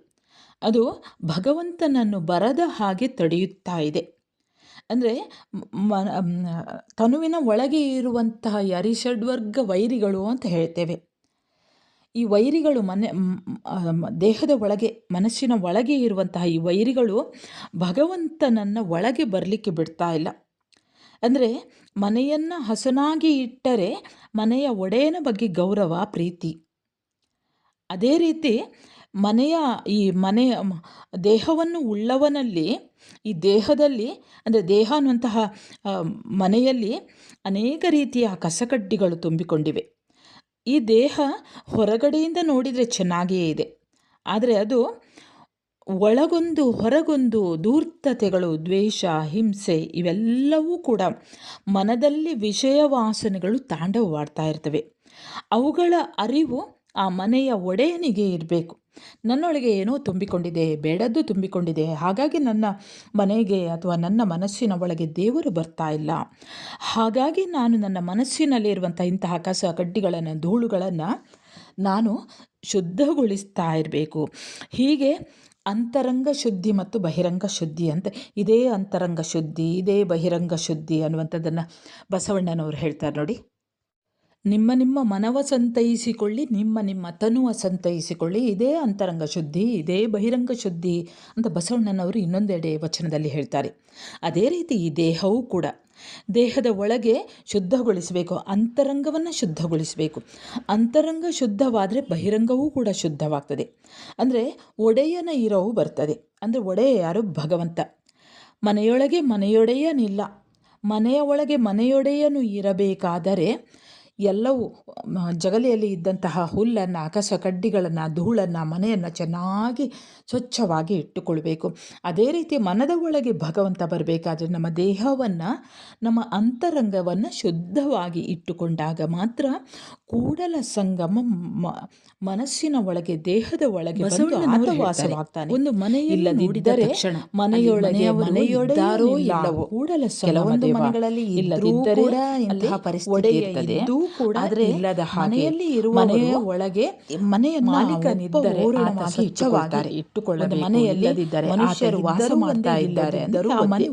ಅದು ಭಗವಂತನನ್ನು ಬರದ ಹಾಗೆ ತಡೆಯುತ್ತಾ ಇದೆ. ಅಂದರೆ ತನುವಿನ ಒಳಗೆ ಇರುವಂತಹ ಯರಿಷಡ್ವರ್ಗ ವೈರಿಗಳು ಅಂತ ಹೇಳ್ತೇವೆ. ಈ ವೈರಿಗಳು ದೇಹದ ಒಳಗೆ, ಮನಸ್ಸಿನ ಒಳಗೆ ಇರುವಂತಹ ಈ ವೈರಿಗಳು ಭಗವಂತನನ್ನು ಒಳಗೆ ಬರಲಿಕ್ಕೆ ಬಿಡ್ತಾ ಇಲ್ಲ. ಅಂದರೆ ಮನೆಯನ್ನು ಹಸನಾಗಿ ಇಟ್ಟರೆ ಮನೆಯ ಒಡೆಯನ ಬಗ್ಗೆ ಗೌರವ, ಪ್ರೀತಿ. ಅದೇ ರೀತಿ ದೇಹವನ್ನು ಉಳ್ಳವನಲ್ಲಿ, ಈ ದೇಹದಲ್ಲಿ ಅಂದರೆ ದೇಹ ಅನ್ನುವಂತಹ ಮನೆಯಲ್ಲಿ ಅನೇಕ ರೀತಿಯ ಕಸಕಡ್ಡಿಗಳು ತುಂಬಿಕೊಂಡಿವೆ. ಈ ದೇಹ ಹೊರಗಡೆಯಿಂದ ನೋಡಿದರೆ ಚೆನ್ನಾಗಿಯೇ ಇದೆ, ಆದರೆ ಅದು ಒಳಗೊಂದು ಹೊರಗೊಂದು ಧೂರ್ತತೆಗಳು, ದ್ವೇಷ, ಹಿಂಸೆ ಇವೆಲ್ಲವೂ ಕೂಡ ಮನದಲ್ಲಿ ವಿಷಯ ವಾಸನೆಗಳು ತಾಂಡವವಾಡ್ತಾ ಇರ್ತವೆ. ಅವುಗಳ ಅರಿವು ಆ ಮನೆಯ ಒಡೆಯನಿಗೆ ಇರಬೇಕು. ನನ್ನೊಳಗೆ ಏನೋ ತುಂಬಿಕೊಂಡಿದೆ, ಬೇಡದ್ದು ತುಂಬಿಕೊಂಡಿದೆ, ಹಾಗಾಗಿ ನನ್ನ ಮನೆಗೆ ಅಥವಾ ನನ್ನ ಮನಸ್ಸಿನ ಒಳಗೆ ದೇವರು ಬರ್ತಾ ಇಲ್ಲ. ಹಾಗಾಗಿ ನಾನು ನನ್ನ ಮನಸ್ಸಿನಲ್ಲಿರುವಂಥ ಇಂತಹ ಕಸ ಕಡ್ಡಿಗಳನ್ನು, ಧೂಳುಗಳನ್ನು ನಾನು ಶುದ್ಧಗೊಳಿಸ್ತಾ ಇರಬೇಕು. ಹೀಗೆ ಅಂತರಂಗ ಶುದ್ಧಿ ಮತ್ತು ಬಹಿರಂಗ ಶುದ್ಧಿ ಅಂತ, ಇದೇ ಅಂತರಂಗ ಶುದ್ಧಿ, ಇದೇ ಬಹಿರಂಗ ಶುದ್ಧಿ ಅನ್ನುವಂಥದ್ದನ್ನು ಬಸವಣ್ಣನವರು ಹೇಳ್ತಾರೆ ನೋಡಿ. ನಿಮ್ಮ ಮನವ ಸಂತೈಸಿಕೊಳ್ಳಿ, ನಿಮ್ಮ ತನುವ ಸಂತೈಸಿಕೊಳ್ಳಿ, ಇದೇ ಅಂತರಂಗ ಶುದ್ಧಿ, ಇದೇ ಬಹಿರಂಗ ಶುದ್ಧಿ ಅಂತ ಬಸವಣ್ಣನವರು ಇನ್ನೊಂದೆಡೆ ವಚನದಲ್ಲಿ ಹೇಳ್ತಾರೆ. ಅದೇ ರೀತಿ ಈ ದೇಹವೂ ಕೂಡ ದೇಹದ ಒಳಗೆ ಶುದ್ಧಗೊಳಿಸಬೇಕು, ಅಂತರಂಗವನ್ನು ಶುದ್ಧಗೊಳಿಸಬೇಕು. ಅಂತರಂಗ ಶುದ್ಧವಾದರೆ ಬಹಿರಂಗವೂ ಕೂಡ ಶುದ್ಧವಾಗ್ತದೆ. ಅಂದರೆ ಒಡೆಯನ ಇರವು ಬರ್ತದೆ. ಅಂದರೆ ಒಡೆಯ ಯಾರು? ಭಗವಂತ. ಮನೆಯೊಳಗೆ ಮನೆಯೊಡೆಯನಿಲ್ಲ. ಮನೆಯ ಒಳಗೆ ಮನೆಯೊಡೆಯನು ಇರಬೇಕಾದರೆ ಎಲ್ಲವೂ ಜಗಲಿಯಲ್ಲಿ ಇದ್ದಂತಹ ಹುಲ್ಲನ್ನು, ಕಸ ಕಡ್ಡಿಗಳನ್ನು, ಧೂಳನ್ನು, ಮನೆಯನ್ನು ಚೆನ್ನಾಗಿ ಸ್ವಚ್ಛವಾಗಿ ಇಟ್ಟುಕೊಳ್ಬೇಕು. ಅದೇ ರೀತಿ ಮನದ ಒಳಗೆ ಭಗವಂತ ಬರಬೇಕಾದ್ರೆ ನಮ್ಮ ದೇಹವನ್ನು, ನಮ್ಮ ಅಂತರಂಗವನ್ನು ಶುದ್ಧವಾಗಿ ಇಟ್ಟುಕೊಂಡಾಗ ಮಾತ್ರ ಕೂಡಲ ಸಂಗಮ ಮನಸ್ಸಿನ ಒಳಗೆ, ದೇಹದ ಒಳಗೆ ವಾಸವಾಗ್ತಾನೆ. ಒಂದು ಮನೆಯಿಲ್ಲದಿದ್ದರೆ ಮನೆಯೊಳಗೆ ಮನೆಯೊಡೆಯರೋ ಇಲ್ಲವೋ ಕೂಡಲ ಸಂಗಮ ಮನೆಗಳಲ್ಲಿ ಇಲ್ಲದಿದ್ದರೆ ಇಂತಹ ಪರಿಸ್ಥಿತಿ ಇರ್ತದೆ. ಆದರೆ ಇಲ್ಲದ ಮನೆಯಲ್ಲಿ ಇರುವ ಮನೆಯ ಒಳಗೆ ಮನೆಯ ಮಾಲೀಕನಿದ್ದರೆ ಸ್ವಚ್ಛವಾಗಿ ಇಟ್ಟುಕೊಳ್ಳಬೇಕು. ಮನೆಯಲ್ಲಿದ್ದರೆ ಮನುಷ್ಯರು ವಾಸ ಮಾಡ್ತಾ ಇದ್ದಾರೆ ಮನೆ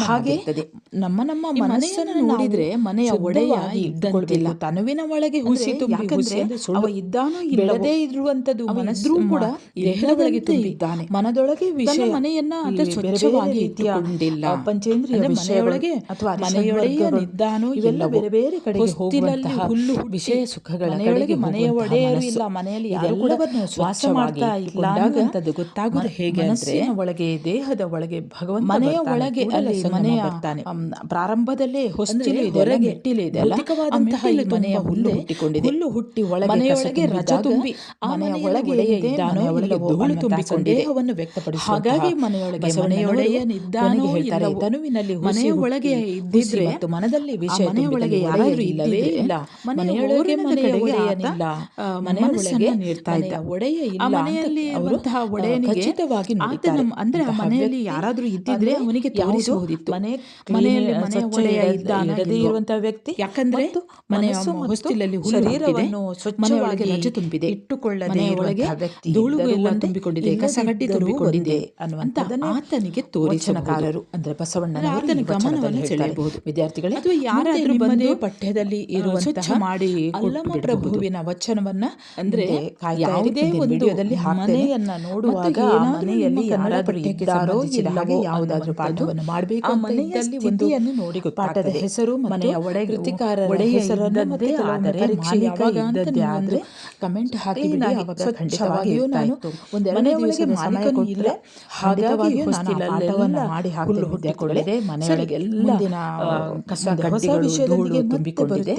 ಹಾಗೆ ನಮ್ಮ ಮನೆಯನ್ನು ನೋಡಿದ್ರೆ ಮನೆಯ ಒಡೆಯ ಇದ್ದಂತಿಲ್ಲ. ತನುವಿನ ಒಳಗೆ ಹುಸಿ ತುಂಬಿ ಇದ್ದಾನೋ ಇಲ್ಲದೇ ಇರುವಂತದ್ದು ಮನಸ್ಸು ಕೂಡ ದೇಹದ ಒಳಗೆ ತುಂಬಿದ್ದಾನೆ. ಮನದೊಳಗೆ ವಿಷಯ ಮನೆಯನ್ನ ಸ್ವಚ್ಛವಾಗಿ ಇಟ್ಟುಕೊಂಡಿಲ್ಲ. ಪಂಚೇಂದ್ರಿಯ ಮನೆಯೊಳಗೆ ಅಥವಾ ಮನೆಯೊಡೆಯನಿದ್ದಾನೋ ಇವೆಲ್ಲ ಬೇರೆ ಬೇರೆ ಕಡೆಗೆ ಹೋಗುವಂತಹ ಹುಲ್ಲು ವಿಷಯ ಸುಖಗಳ ಕಡೆಗೆ ಮನೆಯ ಒಡೆಯರು ಇಲ್ಲ, ಮನೆಯಲ್ಲಿ ಎಲ್ಲವನ್ನೂ ವಾಸ ಮಾಡ್ತಾ ಇಲ್ಲ ಅನ್ನುವಂಥದ್ದು ಗೊತ್ತಾಗುವುದು ಹೇಗೆ ಅಂದ್ರೆ ಒಳಗೆ, ದೇಹದ ಒಳಗೆ ಭಗವಂತ ಮನೆಯ ಒಳಗೆ ಅಲ್ಲಿ ಮನೆಯ ಪ್ರಾರಂಭದಲ್ಲೇ ಹೊಸ್ತಿಲು ಇದೆ, ಹೊರಗೆ ಮೆಟ್ಟಿಲು ಇದೆ, ಭೌತಿಕವಾದಂತಹ ಮನೆಯ ಹುಲ್ಲು ಹುಟ್ಟಿಕೊಂಡಿದೆ. ಹುಲ್ಲು ಹುಟ್ಟಿ ಒಳಗೆ ಮನೆಯೊಳಗೆ ರಜ ತುಂಬಿ ಆ ಮನೆಯ ಒಳಗೆ ಇದ್ದಾನೋ ಇಲ್ಲವೋ ಧೂಳು ತುಂಬಿಕೊಂಡು ದೇಹವನ್ನು ವ್ಯಕ್ತಪಡಿಸಿ, ಹಾಗಾಗಿ ಮನೆಯೊಳಗೆ ಮನೆಯೊಡೆಯನಿದ್ದಾನೋ ಹೇಳ್ತಾರೆ. ತನುವಿನಲ್ಲಿ ಮನೆಯ ಒಳಗೆ ಇದ್ದಿದ್ರೆ ಮತ್ತು ಮನದಲ್ಲಿ ವಿಷಯ ಮನೆಯ ಒಳಗೆ ಯಾರಾದ್ರೂ ಇಲ್ಲವೇ ಇಲ್ಲ. ಮನೆಯೊಳಗೆ ಮನೆಯ ಒಡೆಯನಿಲ್ಲ, ಮನೆಯ ಒಳಗೆ ನೀಡ್ತಾ ಇದ್ದ ಒಡೆಯ ಇಲ್ಲ. ಮನೆಯಲ್ಲಿ ಅವರಂತಹ ಒಡೆಯನಿಗೆ ಖಚಿತವಾಗಿ ಅಂದ್ರೆ ಆ ಮನೆಯಲ್ಲಿ ಯಾರಾದ್ರೂ ಇದ್ದಿದ್ರೆ ಅವನಿಗೆ ತೋರಿಸಬಹುದಿತ್ತು. ಮನೆಯಲ್ಲಿ ಮನೆಯ ಒಡೆಯ ಇಲ್ಲದೇ ಇರುವಂತಹ ವ್ಯಕ್ತಿ, ಯಾಕಂದ್ರೆ ಮನೆಯ ಹೊಸ್ತಿಲಲ್ಲಿ ಶರೀರವನ್ನು ಸ್ವಚ್ಛವಾಗಿ ರಜೆ ತುಂಬಿದೆ, ಇಟ್ಟುಕೊಳ್ಳದೆ ಒಳಗೆ ಧೂಳು ಎಲ್ಲ ತುಂಬಿಕೊಂಡಿದೆ, ಕಸಗಡ್ಡಿ ತುಂಬಿಕೊಂಡಿದೆ ಅನ್ನುವಂತ ಆತನಿಗೆ ತೋರಿಸನಕಾರರು ಅಂದ್ರೆ ಬಸವಣ್ಣನ ಆತನ ಗಮನವನ್ನು ಸೆಳೆಯಬಹುದು. ವಿದ್ಯಾರ್ಥಿಗಳೇ, ಅಥವಾ ಯಾರಾದ್ರೂ ಬಂದು ಪಠ್ಯದಲ್ಲಿ ಸ್ವಚ್ಛ ಮಾಡಿ ಅಲ್ಲಮ ಪ್ರಭುವಿನ ವಚನವನ್ನ ಅಂದ್ರೆ ಯಾವುದೇ ಒಂದು ವಿಡಿಯೋದಲ್ಲಿ ಮನೆಯನ್ನ ನೋಡುವಾಗ ಮನೆಯಲ್ಲಿ ಯಾರಾದ್ರೂ ಇದ್ದಾರೋ ಇಲ್ಲವೋ ಯಾವುದಾದ್ರೂ ಪಾಠವನ್ನು ಮಾಡಬೇಕು ಆ ಮನೆಯಲ್ಲಿ ಒಂದು ನೋಡಿ ಪಾಠದ ಹೆಸರು ಮನೆಯ ಒಡೆಯ ಕೃತಿಕಾರರ ಹೆಸರನ್ನದೇ ಆದರೆ ಪರೀಕ್ಷೆ ಯಾವಾಗ ಆದ್ರೆ ಕಮೆಂಟ್ ಹಾಕಿ ಖಂಡಿತವಾಗಿಯೂ ನಾನು ಒಂದು ಮನೆಯ ಒಳಗೆ ಮಾಲೀಕನು ಇಲ್ಲ, ಹಾಗಾಗಿ ಪಾಠವನ್ನು ಮಾಡಿ ಹಾಕಿ ಹುಟ್ಟಿಕೊಳ್ಳದೆ ಮನೆಯೊಳಗೆ ಎಲ್ಲ ಕಸ ಕಡ್ಡಿಗಳು ಧೂಳು ತುಂಬಿಕೊಂಡಿದೆ.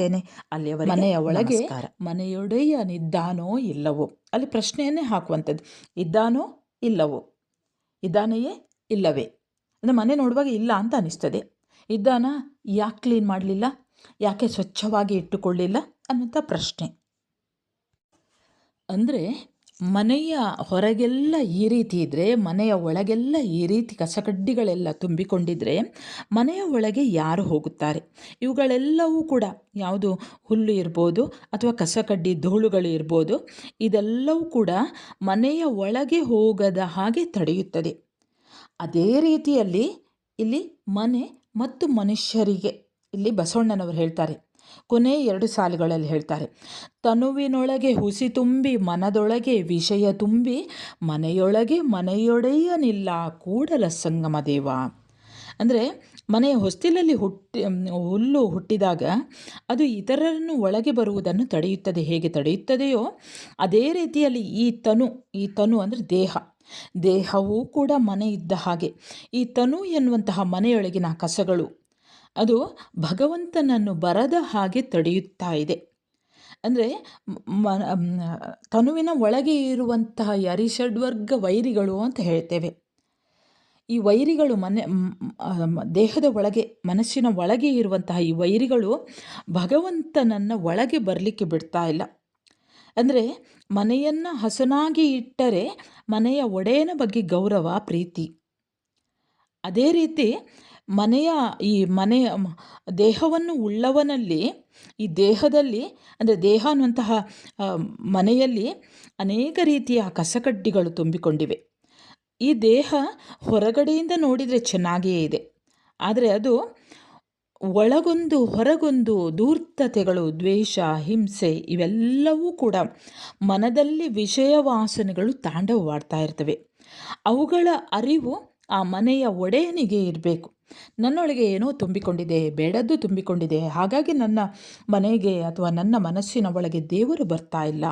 ಅಲ್ಲಿಯವರೆಗೆ ಮನೆಯ ಒಳಗೆ ಮನೆಯೊಡೆಯನಿದ್ದಾನೋ ಇಲ್ಲವೋ, ಅಲ್ಲಿ ಪ್ರಶ್ನೆಯನ್ನೇ ಹಾಕುವಂಥದ್ದು. ಇದ್ದಾನೋ ಇಲ್ಲವೋ, ಇದ್ದಾನೆಯೇ ಇಲ್ಲವೇ, ಅಂದರೆ ಮನೆ ನೋಡುವಾಗ ಇಲ್ಲ ಅಂತ ಅನಿಸ್ತದೆ. ಇದ್ದಾನ, ಯಾಕೆ ಕ್ಲೀನ್ ಮಾಡಲಿಲ್ಲ, ಯಾಕೆ ಸ್ವಚ್ಛವಾಗಿ ಇಟ್ಟುಕೊಳ್ಳಿಲ್ಲ ಅನ್ನೋಂಥ ಪ್ರಶ್ನೆ. ಅಂದರೆ ಮನೆಯ ಹೊರಗೆಲ್ಲ ಈ ರೀತಿ ಇದ್ದರೆ, ಮನೆಯ ಒಳಗೆಲ್ಲ ಈ ರೀತಿ ಕಸಕಡ್ಡಿಗಳೆಲ್ಲ ತುಂಬಿಕೊಂಡಿದ್ದರೆ ಮನೆಯ ಒಳಗೆ ಯಾರು ಹೋಗುತ್ತಾರೆ? ಇವುಗಳೆಲ್ಲವೂ ಕೂಡ ಯಾವುದು ಹುಲ್ಲು ಇರ್ಬೋದು ಅಥವಾ ಕಸಕಡ್ಡಿ ಧೂಳುಗಳು ಇರ್ಬೋದು, ಇದೆಲ್ಲವೂ ಕೂಡ ಮನೆಯ ಒಳಗೆ ಹೋಗದ ಹಾಗೆ ತಡೆಯುತ್ತದೆ. ಅದೇ ರೀತಿಯಲ್ಲಿ ಇಲ್ಲಿ ಮನೆ ಮತ್ತು ಮನುಷ್ಯರಿಗೆ ಇಲ್ಲಿ ಬಸವಣ್ಣನವರು ಹೇಳ್ತಾರೆ, ಕೊನೆ 2 ಸಾಲುಗಳಲ್ಲಿ ಹೇಳ್ತಾರೆ, ತನುವಿನೊಳಗೆ ಹುಸಿ ತುಂಬಿ ಮನದೊಳಗೆ ವಿಷಯ ತುಂಬಿ ಮನೆಯೊಳಗೆ ಮನೆಯೊಡೆಯನಿಲ್ಲ ಕೂಡಲ ಸಂಗಮ ದೇವ. ಅಂದರೆ ಮನೆಯ ಹೊಸ್ತಿಲಲ್ಲಿ ಹುಲ್ಲು ಹುಟ್ಟಿದಾಗ ಅದು ಇತರರನ್ನು ಒಳಗೆ ಬರುವುದನ್ನು ತಡೆಯುತ್ತದೆ. ಹೇಗೆ ತಡೆಯುತ್ತದೆಯೋ ಅದೇ ರೀತಿಯಲ್ಲಿ ಈ ತನು ಅಂದರೆ ದೇಹವೂ ಕೂಡ ಮನೆ ಇದ್ದ ಹಾಗೆ. ಈ ತನು ಎನ್ನುವಂತಹ ಮನೆಯೊಳಗಿನ ಕಸಗಳು ಅದು ಭಗವಂತನನ್ನು ಬರದ ಹಾಗೆ ತಡೆಯುತ್ತಾ ಇದೆ. ಅಂದರೆ ತನುವಿನ ಒಳಗೆ ಇರುವಂತಹ ಅರಿಷಡ್ವರ್ಗ ವೈರಿಗಳು ಅಂತ ಹೇಳ್ತೇವೆ. ಈ ವೈರಿಗಳು ದೇಹದ ಒಳಗೆ, ಮನಸ್ಸಿನ ಒಳಗೆ ಇರುವಂತಹ ಈ ವೈರಿಗಳು ಭಗವಂತನನ್ನು ಒಳಗೆ ಬರಲಿಕ್ಕೆ ಬಿಡ್ತಾ ಇಲ್ಲ. ಅಂದರೆ ಮನೆಯನ್ನು ಹಸನಾಗಿ ಇಟ್ಟರೆ ಮನೆಯ ಒಡೆಯನ ಬಗ್ಗೆ ಗೌರವ, ಪ್ರೀತಿ. ಅದೇ ರೀತಿ ದೇಹವನ್ನು ಉಳ್ಳವನಲ್ಲಿ, ಈ ದೇಹದಲ್ಲಿ ಅಂದರೆ ದೇಹ ಅನ್ನುವಂತಹ ಮನೆಯಲ್ಲಿ ಅನೇಕ ರೀತಿಯ ಕಸಕಡ್ಡಿಗಳು ತುಂಬಿಕೊಂಡಿವೆ. ಈ ದೇಹ ಹೊರಗಡೆಯಿಂದ ನೋಡಿದರೆ ಚೆನ್ನಾಗಿಯೇ ಇದೆ, ಆದರೆ ಅದು ಒಳಗೊಂದು ಹೊರಗೊಂದು ಧೂರ್ತತೆಗಳು, ದ್ವೇಷ, ಹಿಂಸೆ ಇವೆಲ್ಲವೂ ಕೂಡ ಮನದಲ್ಲಿ ವಿಷಯ ವಾಸನೆಗಳು ತಾಂಡವವಾಡ್ತಾ ಇರ್ತವೆ. ಅವುಗಳ ಅರಿವು ಆ ಮನೆಯ ಒಡೆಯನಿಗೆ ಇರಬೇಕು. ನನ್ನೊಳಗೆ ಏನೋ ತುಂಬಿಕೊಂಡಿದೆ, ಬೇಡದ್ದು ತುಂಬಿಕೊಂಡಿದೆ, ಹಾಗಾಗಿ ನನ್ನ ಮನೆಗೆ ಅಥವಾ ನನ್ನ ಮನಸ್ಸಿನ ಒಳಗೆ ದೇವರು ಬರ್ತಾ ಇಲ್ಲ.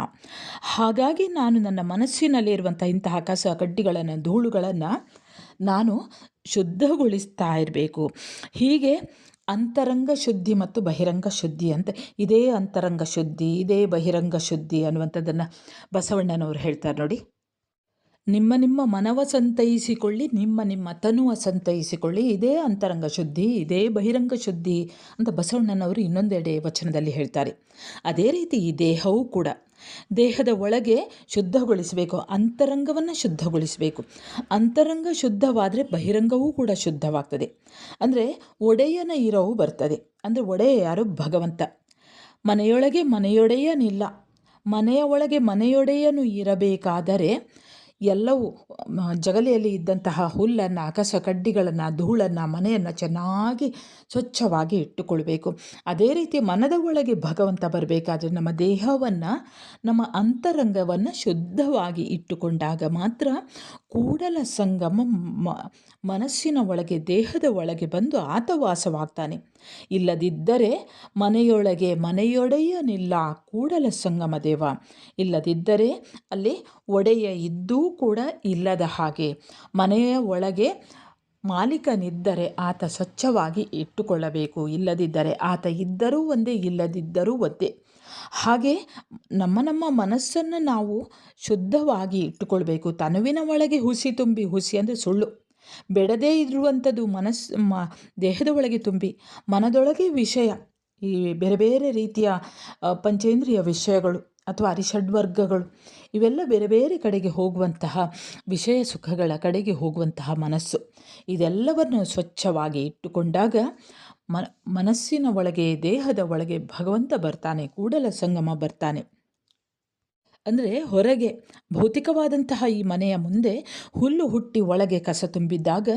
ಹಾಗಾಗಿ ನಾನು ನನ್ನ ಮನಸ್ಸಿನಲ್ಲಿರುವಂಥ ಇಂತಹ ಕಸ ಕಡ್ಡಿಗಳನ್ನು, ಧೂಳುಗಳನ್ನು ನಾನು ಶುದ್ಧಗೊಳಿಸ್ತಾ ಇರಬೇಕು. ಹೀಗೆ ಅಂತರಂಗ ಶುದ್ಧಿ ಮತ್ತು ಬಹಿರಂಗ ಶುದ್ಧಿ ಅಂತ, ಇದೇ ಅಂತರಂಗ ಶುದ್ಧಿ, ಇದೇ ಬಹಿರಂಗ ಶುದ್ಧಿ ಅನ್ನುವಂಥದ್ದನ್ನು ಬಸವಣ್ಣನವರು ಹೇಳ್ತಾರೆ ನೋಡಿ. ನಿಮ್ಮ ಮನವ ಸಂತೈಸಿಕೊಳ್ಳಿ, ನಿಮ್ಮ ತನುವ ಸಂತೈಸಿಕೊಳ್ಳಿ, ಇದೇ ಅಂತರಂಗ ಶುದ್ಧಿ, ಇದೇ ಬಹಿರಂಗ ಶುದ್ಧಿ ಅಂತ ಬಸವಣ್ಣನವರು ಇನ್ನೊಂದೆಡೆ ವಚನದಲ್ಲಿ ಹೇಳ್ತಾರೆ. ಅದೇ ರೀತಿ ಈ ದೇಹವೂ ಕೂಡ ದೇಹದ ಒಳಗೆ ಶುದ್ಧಗೊಳಿಸಬೇಕು, ಅಂತರಂಗವನ್ನು ಶುದ್ಧಗೊಳಿಸಬೇಕು. ಅಂತರಂಗ ಶುದ್ಧವಾದರೆ ಬಹಿರಂಗವೂ ಕೂಡ ಶುದ್ಧವಾಗ್ತದೆ. ಅಂದರೆ ಒಡೆಯನ ಇರವು ಬರ್ತದೆ. ಅಂದರೆ ಒಡೆಯ ಯಾರು? ಭಗವಂತ. ಮನೆಯೊಳಗೆ ಮನೆಯೊಡೆಯನಿಲ್ಲ, ಮನೆಯ ಒಳಗೆ ಮನೆಯೊಡೆಯನು ಇರಬೇಕಾದರೆ ಎಲ್ಲವೂ ಜಗಲಿಯಲ್ಲಿ ಇದ್ದಂತಹ ಹುಲ್ಲನ್ನು, ಕಸ ಕಡ್ಡಿಗಳನ್ನು, ಧೂಳನ್ನು, ಮನೆಯನ್ನು ಚೆನ್ನಾಗಿ ಸ್ವಚ್ಛವಾಗಿ ಇಟ್ಟುಕೊಳ್ಬೇಕು. ಅದೇ ರೀತಿ ಮನದ ಒಳಗೆ ಭಗವಂತ ಬರಬೇಕಾದ್ರೆ ನಮ್ಮ ದೇಹವನ್ನು, ನಮ್ಮ ಅಂತರಂಗವನ್ನು ಶುದ್ಧವಾಗಿ ಇಟ್ಟುಕೊಂಡಾಗ ಮಾತ್ರ ಕೂಡಲ ಸಂಗಮ ಮನಸ್ಸಿನ ಒಳಗೆ, ದೇಹದ ಒಳಗೆ ಬಂದು ಆತ ವಾಸವಾಗ್ತಾನೆ. ಇಲ್ಲದಿದ್ದರೆ ಮನೆಯೊಳಗೆ ಮನೆಯೊಡೆಯನಿಲ್ಲ ಕೂಡಲ ಸಂಗಮ ದೇವ. ಇಲ್ಲದಿದ್ದರೆ ಅಲ್ಲಿ ಒಡೆಯ ಇದ್ದೂ ಕೂಡ ಇಲ್ಲದ ಹಾಗೆ. ಮನೆಯ ಒಳಗೆ ಮಾಲೀಕನಿದ್ದರೆ ಆತ ಸ್ವಚ್ಛವಾಗಿ ಇಟ್ಟುಕೊಳ್ಳಬೇಕು, ಇಲ್ಲದಿದ್ದರೆ ಆತ ಇದ್ದರೂ ಒಂದೇ, ಇಲ್ಲದಿದ್ದರೂ ಒಂದೇ. ಹಾಗೆ ನಮ್ಮ ಮನಸ್ಸನ್ನು ನಾವು ಶುದ್ಧವಾಗಿ ಇಟ್ಟುಕೊಳ್ಬೇಕು. ತನುವಿನ ಒಳಗೆ ಹುಸಿ ತುಂಬಿ, ಹುಸಿ ಅಂದರೆ ಸುಳ್ಳು, ಬೆಡದೇ ಇರುವಂಥದ್ದು ದೇಹದ ಒಳಗೆ ತುಂಬಿ, ಮನದೊಳಗೆ ವಿಷಯ, ಈ ಬೇರೆ ಬೇರೆ ರೀತಿಯ ಪಂಚೇಂದ್ರಿಯ ವಿಷಯಗಳು ಅಥವಾ ಅರಿಷಡ್ವರ್ಗಗಳು, ಇವೆಲ್ಲ ಬೇರೆ ಬೇರೆ ಕಡೆಗೆ ಹೋಗುವಂತಹ ವಿಷಯ ಸುಖಗಳ ಕಡೆಗೆ ಹೋಗುವಂತಹ ಮನಸ್ಸು, ಇದೆಲ್ಲವನ್ನು ಸ್ವಚ್ಛವಾಗಿ ಇಟ್ಟುಕೊಂಡಾಗ ಮನಸ್ಸಿನ ಒಳಗೆ, ದೇಹದ ಒಳಗೆ ಭಗವಂತ ಬರ್ತಾನೆ, ಕೂಡಲ ಸಂಗಮ ಬರ್ತಾನೆ. ಅಂದರೆ ಹೊರಗೆ ಭೌತಿಕವಾದಂತಹ ಈ ಮನೆಯ ಮುಂದೆ ಹುಲ್ಲು ಹುಟ್ಟಿ ಒಳಗೆ ಕಸ ತುಂಬಿದ್ದಾಗ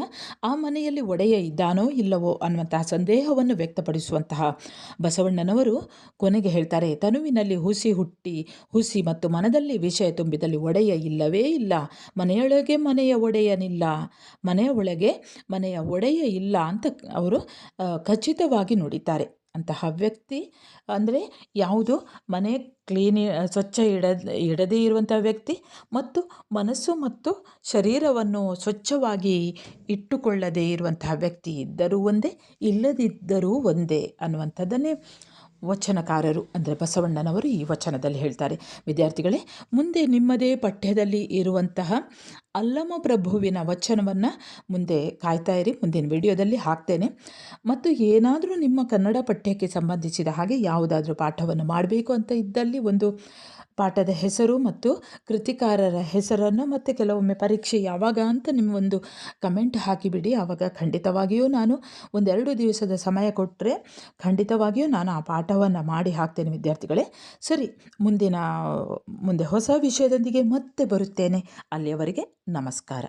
ಆ ಮನೆಯಲ್ಲಿ ಒಡೆಯ ಇದ್ದಾನೋ ಇಲ್ಲವೋ ಅನ್ನುವಂತಹ ಸಂದೇಹವನ್ನು ವ್ಯಕ್ತಪಡಿಸುವಂತಹ ಬಸವಣ್ಣನವರು ಕೊನೆಗೆ ಹೇಳ್ತಾರೆ, ತನುವಿನಲ್ಲಿ ಹುಸಿ ಮತ್ತು ಮನದಲ್ಲಿ ವಿಷಯ ತುಂಬಿದಲ್ಲಿ ಒಡೆಯ ಇಲ್ಲವೇ ಇಲ್ಲ, ಮನೆಯೊಳಗೆ ಮನೆಯ ಒಡೆಯನಿಲ್ಲ, ಮನೆಯ ಒಳಗೆ ಮನೆಯ ಒಡೆಯ ಇಲ್ಲ ಅಂತ ಅವರು ಖಚಿತವಾಗಿ ನುಡಿತಾರೆ. ಅಂತಹ ವ್ಯಕ್ತಿ ಅಂದರೆ ಯಾವುದು? ಮನೆ ಸ್ವಚ್ಛ ಇಡದೇ ಇರುವಂಥ ವ್ಯಕ್ತಿ ಮತ್ತು ಮನಸ್ಸು ಮತ್ತು ಶರೀರವನ್ನು ಸ್ವಚ್ಛವಾಗಿ ಇಟ್ಟುಕೊಳ್ಳದೇ ಇರುವಂತಹ ವ್ಯಕ್ತಿ ಇದ್ದರೂ ಒಂದೇ, ಇಲ್ಲದಿದ್ದರೂ ಒಂದೇ ಅನ್ನುವಂಥದ್ದನ್ನೇ ವಚನಕಾರರು ಅಂದರೆ ಬಸವಣ್ಣನವರು ಈ ವಚನದಲ್ಲಿ ಹೇಳ್ತಾರೆ. ವಿದ್ಯಾರ್ಥಿಗಳೇ, ಮುಂದೆ ನಿಮ್ಮದೇ ಪಠ್ಯದಲ್ಲಿ ಇರುವಂತಹ ಅಲ್ಲಮ ಪ್ರಭುವಿನ ವಚನವನ್ನು ಮುಂದೆ ಕಾಯ್ತಾ ಇರಿ. ಮುಂದಿನ ವಿಡಿಯೋದಲ್ಲಿ ಹಾಕ್ತೇನೆ. ಮತ್ತು ಏನಾದರೂ ನಿಮ್ಮ ಕನ್ನಡ ಪಠ್ಯಕ್ಕೆ ಸಂಬಂಧಿಸಿದ ಹಾಗೆ ಯಾವುದಾದ್ರೂ ಪಾಠವನ್ನು ಮಾಡಬೇಕು ಅಂತ ಇದ್ದಲ್ಲಿ ಒಂದು ಪಾಠದ ಹೆಸರು ಮತ್ತು ಕೃತಿಕಾರರ ಹೆಸರನ್ನು ಮತ್ತು ಕೆಲವೊಮ್ಮೆ ಪರೀಕ್ಷೆ ಯಾವಾಗ ಅಂತ ನಿಮ್ಮೊಂದು ಕಮೆಂಟ್ ಹಾಕಿಬಿಡಿ. ಆವಾಗ ಖಂಡಿತವಾಗಿಯೂ ನಾನು 1-2 ದಿವಸದ ಸಮಯ ಕೊಟ್ಟರೆ ಖಂಡಿತವಾಗಿಯೂ ನಾನು ಆ ಪಾಠವನ್ನು ಮಾಡಿ ಹಾಕ್ತೇನೆ ವಿದ್ಯಾರ್ಥಿಗಳೇ. ಸರಿ, ಮುಂದೆ ಹೊಸ ವಿಷಯದೊಂದಿಗೆ ಮತ್ತೆ ಬರುತ್ತೇನೆ. ಅಲ್ಲಿಯವರೆಗೆ ನಮಸ್ಕಾರ.